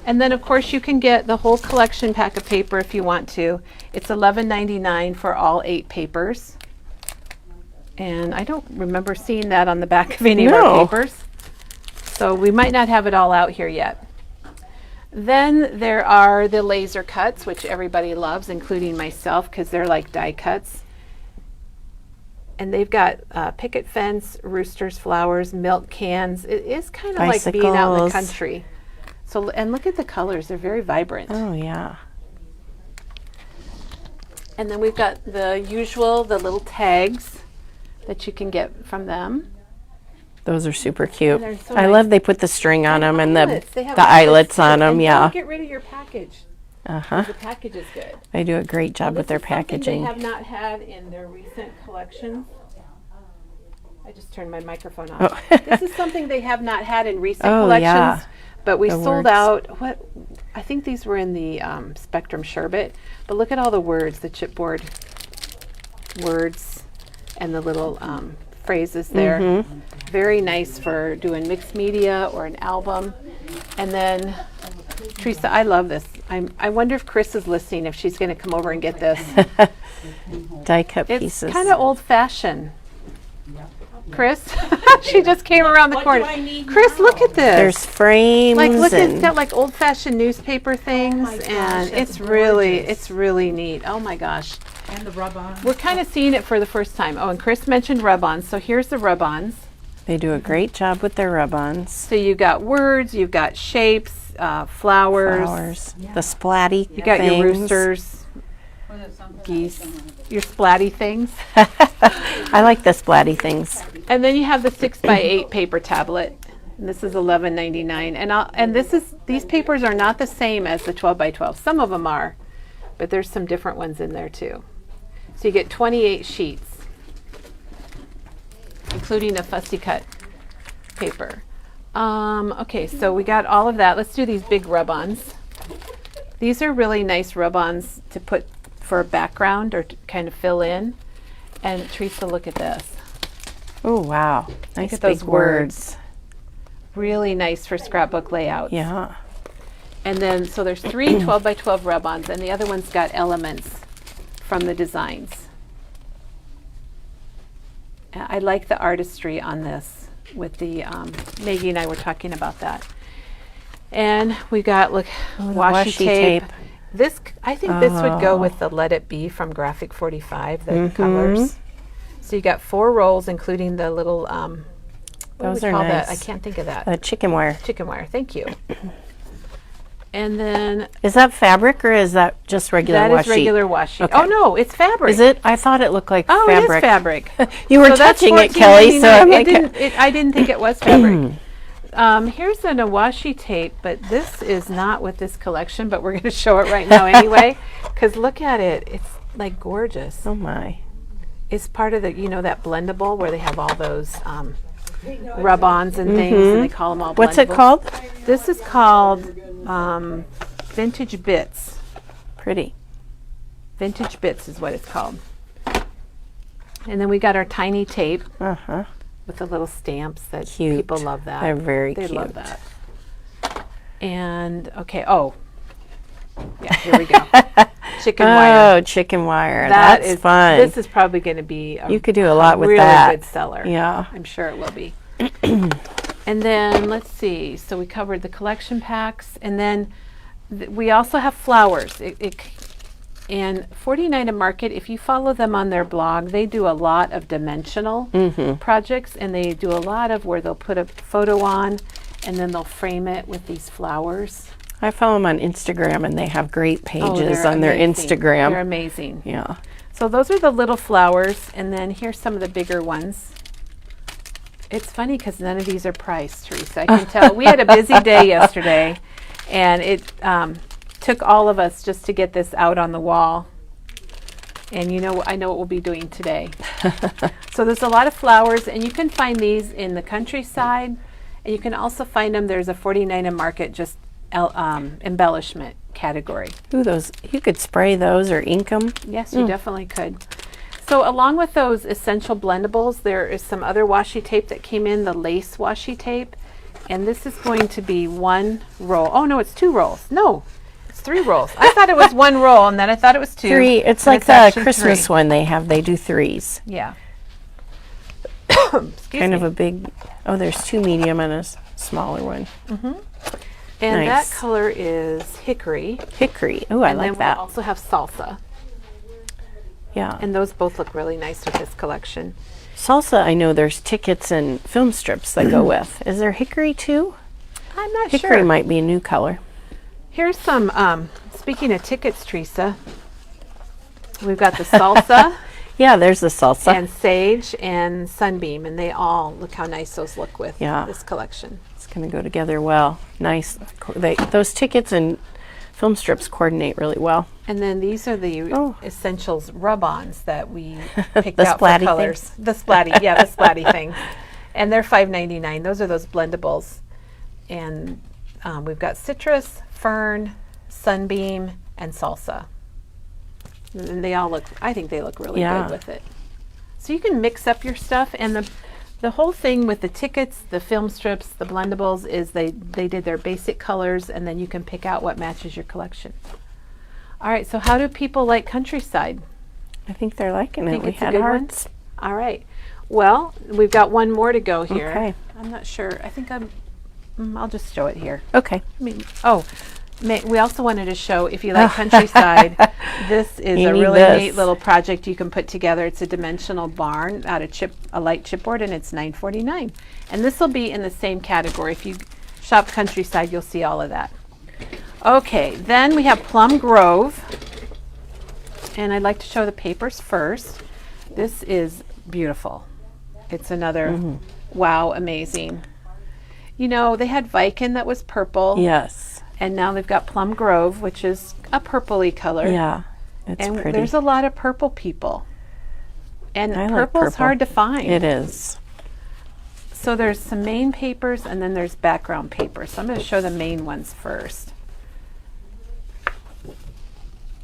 And then of course you can get the whole collection pack of paper if you want to. It's $11.99 for all 8 papers. And I don't remember seeing that on the back of any of our No. papers. So we might not have it all out here yet. Then there are the laser cuts, which everybody loves, including myself, because they're like die cuts. And they've got picket fence, roosters, flowers, milk cans. It is kind of like being out in the Bicycles. country. So, and look at the colors; they're very vibrant. Oh, yeah. And then we've got the usual, the little tags that you can get from them. Those are super cute. they're so I nice. love they put the string on them and Eyelets. the They have eyelets on them. And Yeah. don't get rid of your package. Uh-huh. The package is good. They do a great job with their packaging. They have not had in their recent collections. I just turned my microphone off. Oh. This is something they have not had in recent Oh, collections, yeah. but we The sold words. out. I think these were in the Spectrum Sherbet. But look at all the words, the chipboard words, and the little phrases there. Mm-hmm. Very nice for doing mixed media or an album. And then, Teresa, I love this. I wonder if Chris is listening, if she's going to come over and get this. Die cut It's pieces. kind of old-fashioned. Chris, she just came around the corner. Chris, look at this. There's frames. Like, look, it's and got like old-fashioned newspaper things, and it's really neat. Oh my gosh. And the rub-on. We're kind of seeing it for the first time. Oh, and Chris mentioned rub-ons. So here's the rub-ons. they do a great job with their rub-ons. So you've got words, you've got shapes, flowers. The splatty You got your things. roosters, geese, your splatty things. I like the splatty things. And then you have the 6x8 paper tablet. And this is $11.99. And these papers are not the same as the 12x12. Some of them are, but there's some different ones in there too. So you get 28 sheets, including a fussy cut paper. Okay, so we got all of that. Let's do these big rub-ons. These are really nice rub-ons to put for a background or to kind of fill in. And Teresa, look at this. Oh, wow. Nice at those big words. Really nice for scrapbook layouts. Yeah. And then, so there's 3 12x12 rub-ons, and the other one's got elements from the designs. I like the artistry on this with the, Maggie and I were talking about that. And we got, look, washi tape. This, I think this would go with the Let It Be from Graphic 45, the colors. So you got 4 rolls, including the little, what Those do we are call nice. that? I can't think of that. Chicken wire. Chicken wire, thank you. And then Is that fabric or is that just regular that washi? is regular washi. Okay. Oh no, it's fabric. Is it? I thought it looked like Oh, fabric. it is fabric. You were So that's touching it, Kelly, so I'm like, I didn't think it was fabric. Here's an awashi tape, but this is not with this collection, but we're going to show it right now anyway, because look at it. It's like gorgeous. oh my. It's part of the, that blendable where they have all those rub-ons and things, and they call them all What's it blendable. called? This is called Vintage Bits. Pretty. Vintage Bits is what it's called. And then we got our tiny tape Uh-huh. with the little stamps that Cute. people love that. They're very They cute. love that. And okay, yeah, here we go. Chicken wire. Oh, chicken wire. That That's is fun. This is probably going to be You could do a lot with really that. good seller. Yeah. I'm sure it will be. And then let's see. So we covered the collection packs, and then we also have flowers. And 49 Market, if you follow them on their blog, they do a lot of dimensional projects, and they do a lot of where they'll put a photo on and then they'll frame it with these flowers. I follow them on Instagram, and they have great pages they're on their amazing. Instagram. They're amazing. Yeah. So those are the little flowers, and then here's some of the bigger ones. It's funny because none of these are priced, Teresa. I can tell. We had a busy day yesterday, and it took all of us just to get this out on the wall. And I know what we'll be doing today. So there's a lot of flowers, and you can find these in the countryside, and you can also find them. There's a 49 Market just embellishment category. Ooh, those, you could spray those or ink them. Yes, you definitely could. So along with those essential blendables, there is some other washi tape that came in, the lace washi tape. And this is going to be one roll. Oh, no, it's 2 rolls. No, it's 3 rolls. I thought it was 1 roll, and then I thought it was 2. 3. It's and like it's the actually Christmas 3. one they do 3s. Yeah. Kind of a big, there's 2 medium and a smaller one. And Nice. that color is hickory. Hickory. Ooh, I And like then that. we also have salsa. Yeah. And those both look really nice with this collection. Salsa, I know there's tickets and film strips that go with. Is there hickory too? I'm not Hickory sure. might be a new color. Here's some, speaking of tickets, Teresa, we've got the salsa Yeah, there's the salsa. and sage and sunbeam, and they all, look how nice those look with Yeah. this collection. It's going to go together well. Nice. Those tickets and film strips coordinate really well. And then these are the Oh. essentials rub-ons that we picked The out for splatty colors. things? The splatty, yeah, the splatty things. And they're $5.99. Those are those blendables. And we've got citrus, fern, sunbeam, and salsa. And they all look, I think they look really Yeah. good with it. So you can mix up your stuff, and the whole thing with the tickets, the film strips, the blendables is they did their basic colors, and then you can pick out what matches your collection. All right, so how do people like Countryside? I think they're liking it. Think We it's a had good one? hearts. All right. Well, we've got one more to go here. Okay. I'm not sure. I think I'll just show it here. Okay. We also wanted to show, if you like Countryside, this is You a need really this. neat little project you can put together. It's a dimensional barn out of a light chipboard, and it's $9.49. And this will be in the same category. If you shop Countryside, you'll see all of that. Okay, then we have Plum Grove. And I'd like to show the papers first. This is beautiful. It's another, wow, amazing. They had Viking that was purple. Yes. And now they've got Plum Grove, which is a purpley color. Yeah. It's and pretty. there's a lot of purple people. And I like purple's purple. hard to find. It is. So there's some main papers, and then there's background papers. So I'm going to show the main ones first,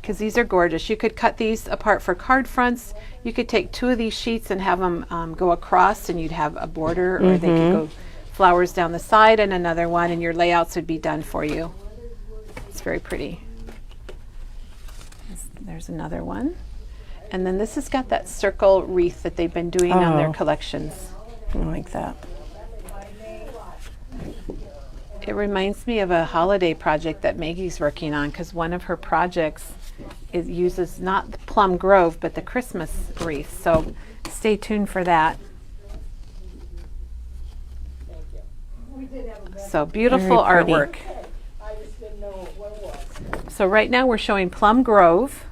because these are gorgeous. You could cut these apart for card fronts. You could take 2 of these sheets and have them go across, and you'd have a border, or they could go flowers down the side and another one, and your layouts would be done for you. It's very pretty. There's another one. And then this has got that circle wreath that they've been doing on their Oh. collections. I like that. It reminds me of a holiday project that Maggie's working on, because one of her projects uses not the Plum Grove, but the Christmas wreath. So stay tuned for that. So beautiful Very pretty. artwork. So right now we're showing Plum Grove.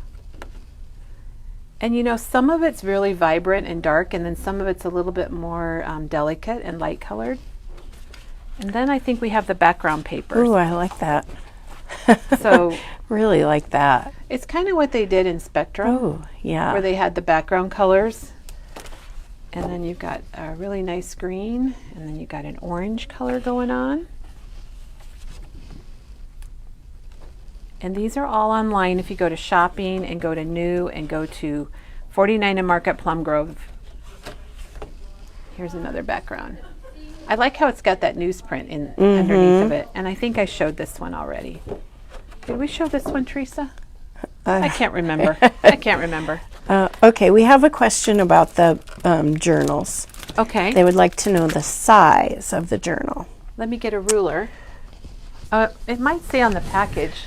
And some of it's really vibrant and dark, and then some of it's a little bit more delicate and light colored. And then I think we have the background papers. Ooh, I like that. So Really like that. it's kind of what they did in Spectrum, Oh, yeah. where they had the background colors. And then you've got a really nice green, and then you've got an orange color going on. And these are all online if you go to shopping and go to new and go to 49 and Market Plum Grove. Here's another background. I like how it's got that newsprint in underneath of it. And I think I showed this one already. Did we show this one, Teresa? I can't remember. I can't remember. Okay, we have a question about the journals. Okay. They would like to know the size of the journal. Let me get a ruler. It might say on the package.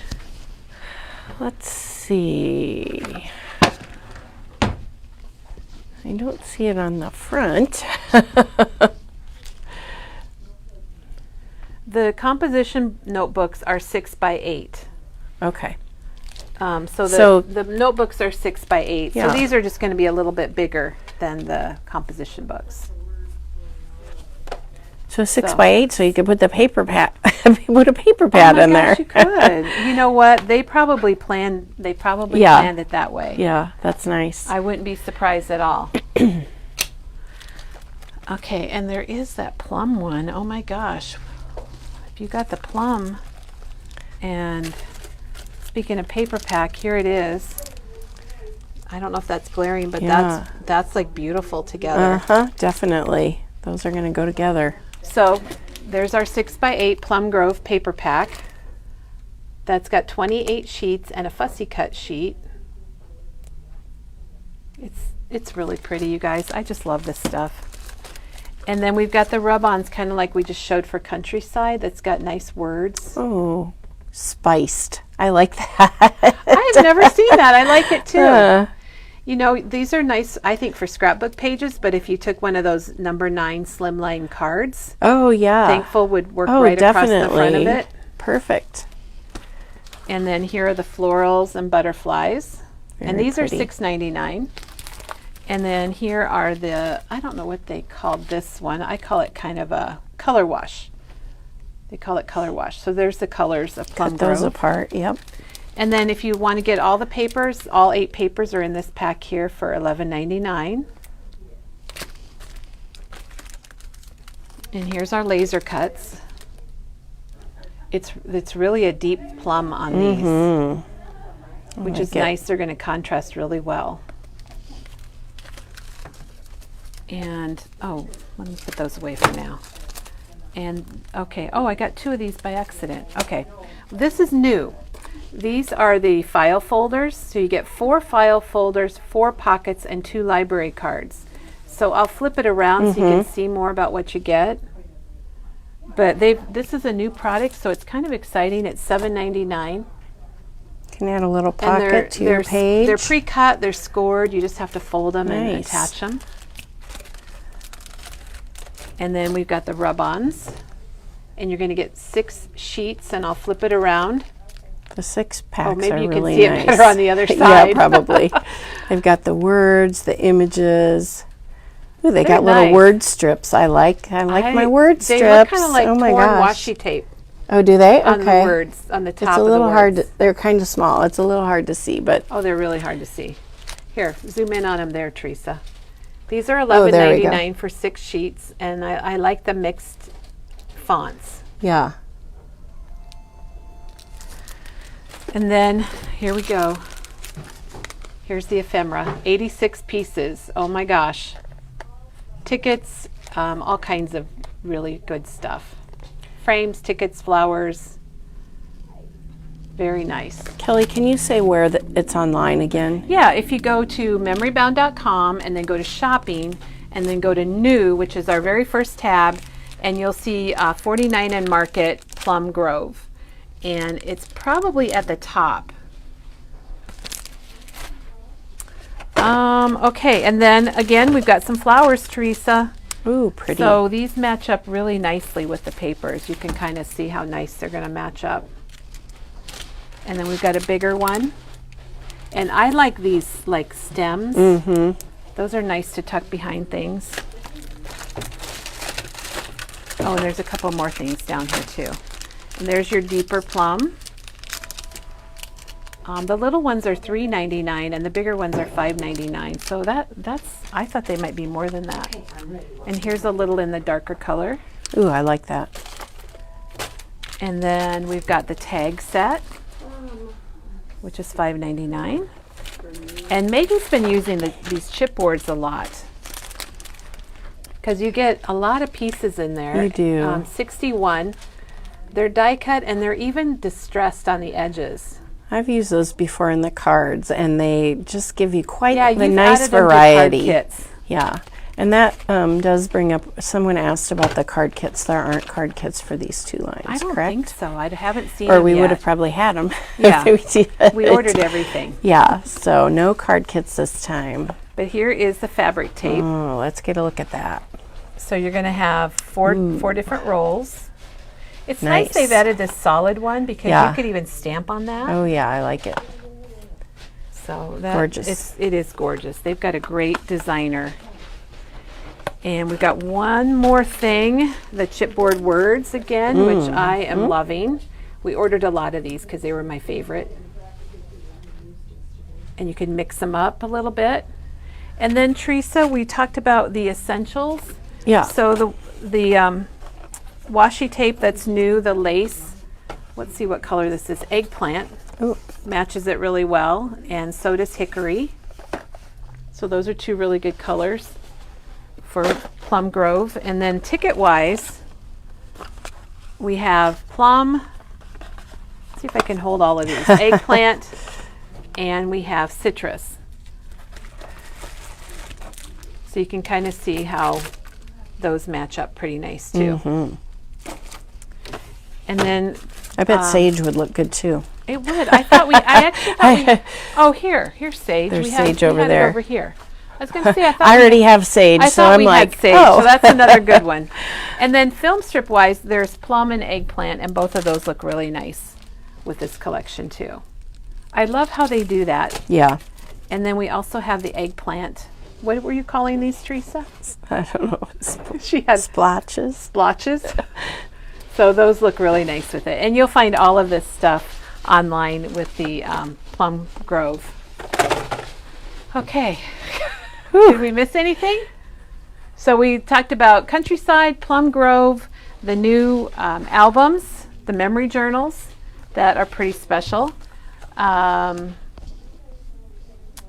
Let's see. I don't see it on the front. The composition notebooks are 6 by 8. Okay. So the notebooks are 6 by 8. Yeah. So these are just going to be a little bit bigger than the composition books. So 6 So- by 8, so you could put the paper pad, put a paper pad in there. You could. You know what? They probably planned Yeah. planned it that way. Yeah, that's nice. I wouldn't be surprised at all. Okay, and there is that plum one. Oh my gosh. If you got the plum, and speaking of paper pack, here it is. I don't know if that's glaring, but Yeah. that's like beautiful together. Definitely. Those are going to go together. So there's our 6 by 8 Plum Grove paper pack. That's got 28 sheets and a fussy cut sheet. It's really pretty, you guys. I just love this stuff. And then we've got the rub-ons, kind of like we just showed for Countryside. That's got nice words. Oh, spiced. I like that. I've never seen that. I like it too. Uh, You know, these are nice, I think, for scrapbook pages, but if you took one of those number 9 slimline cards, oh, yeah. Thankful would work Oh, right across the definitely. front of it. Perfect. And then here are the florals and butterflies. And Very these pretty. are $6.99. And then here are the, I don't know what they called this one. I call it kind of a color wash. They call it color wash. So there's the colors of Plum Cut those Grove. apart. Yep. And then if you want to get all the papers, all 8 papers are in this pack here for $11.99. And here's our laser cuts. It's really a deep plum on these, which is like it. nice. They're going to contrast really well. And oh, let me put those away for now. And okay, oh, I got 2 of these by accident. Okay, this is new. These are the file folders. So you get 4 file folders, 4 pockets, and 2 library cards. So I'll flip it around so you can see more about what you get. But this is a new product, so it's kind of exciting. It's $7.99. Can add a little And pocket to your page. They're pre-cut, they're scored. You just have to fold them and Nice. attach them. And then we've got the rub-ons. And you're going to get 6 sheets, and I'll flip it around. The 6 packs maybe are you can really see it nice. better on the other Yeah, side. probably. They've got the words, the images. Ooh, they Very got little nice. word strips. I like my word They strips. look kind of like oh my torn gosh. washi tape Oh, do they? on Okay. the words, on the top It's a of little the hard. words. They're kind of small. It's a little hard to see, but Oh, they're really hard to see. Here, zoom in on them there, Teresa. These are Oh, there we go. $11.99 for 6 sheets, and I like the mixed fonts. yeah. And then here we go. Here's the ephemera, 86 pieces. Oh my gosh. Tickets, all kinds of really good stuff. Frames, tickets, flowers. Very nice. Kelly, can you say where it's online again? Yeah, if you go to memorybound.com and then go to shopping and then go to new, which is our very first tab, and you'll see 49 and Market Plum Grove. And it's probably at the top. Okay, and then again, we've got some flowers, Teresa. Ooh, pretty. So these match up really nicely with the papers. You can kind of see how nice they're going to match up. And then we've got a bigger one. And I like these like stems. Those are nice to tuck behind things. Oh, and there's a couple more things down here too. And there's your deeper plum. The little ones are $3.99 and the bigger ones are $5.99. So that's I thought they might be more than that. And here's a little in the darker color. Ooh, I like that. And then we've got the tag set, which is $5.99. And Megan's been using these chipboards a lot because you get a lot of pieces in there. You do. 61. They're die cut and they're even distressed on the edges. I've used those before in the cards, and they just give you quite Yeah, the you've nice added them to card variety. kits. Yeah, And that does bring up, someone asked about the card kits. There aren't card kits for these two lines, I don't correct? think so. I haven't seen Or them we yet. would have probably had them. Yeah. If We ordered everything. Yeah, so no card kits this time. But here is the fabric tape. Oh, let's get a look at that. So you're going to have four different rolls. It's nice. Nice. They've added this solid one because Yeah. you could even stamp on that. Oh yeah, I like it. So that Gorgeous. it is gorgeous. They've got a great designer. And we've got one more thing, the chipboard words again, which I am loving. We ordered a lot of these because they were my favorite. And you can mix them up a little bit. And then Teresa, we talked about the essentials. Yeah. So the washi tape that's new, the lace. Let's see what color this is. Eggplant. Ooh. Matches it really well, and so does hickory. So those are two really good colors for Plum Grove. And then ticket-wise, we have plum. Let's see if I can hold all of these. Eggplant, and we have citrus. So you can kind of see how those match up pretty nice too. And then I bet sage would look good too. it would. I actually thought oh, here's sage. There's we sage we over had it there. over here. I was going to say, I thought I we already have sage, I so thought I'm we like, had sage, oh. so that's another good one. And then film strip wise, there's plum and eggplant, and both of those look really nice with this collection too. I love how they do that. Yeah. And then we also have the eggplant. What were you calling these, Teresa? I don't know. She has Splotches. splotches. So those look really nice with it. And you'll find all of this stuff online with the Plum Grove. Okay. Did we miss anything? So we talked about Countryside, Plum Grove, the new albums, the memory journals that are pretty special.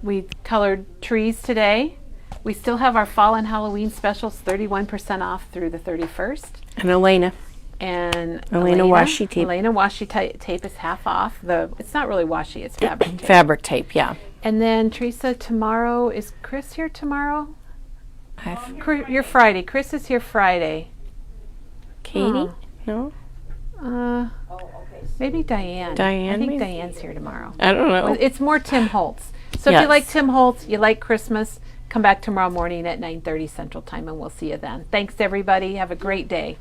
We colored trees today. We still have our fall and Halloween specials, 31% off through the 31st. And Elena. And Elena washi tape. Elena washi tape is half off. It's not really washi, it's fabric tape. Fabric tape, yeah. And then Teresa, tomorrow, is Chris here tomorrow? You're Friday. Chris is here Friday. Katie? No? Maybe Diane. Diane, I think maybe? Diane's here tomorrow. I don't know. It's more Tim Holtz. So if Yes. you like Tim Holtz, you like Christmas, come back tomorrow morning at 9:30 Central Time and we'll see you then. Thanks everybody. Have a great day.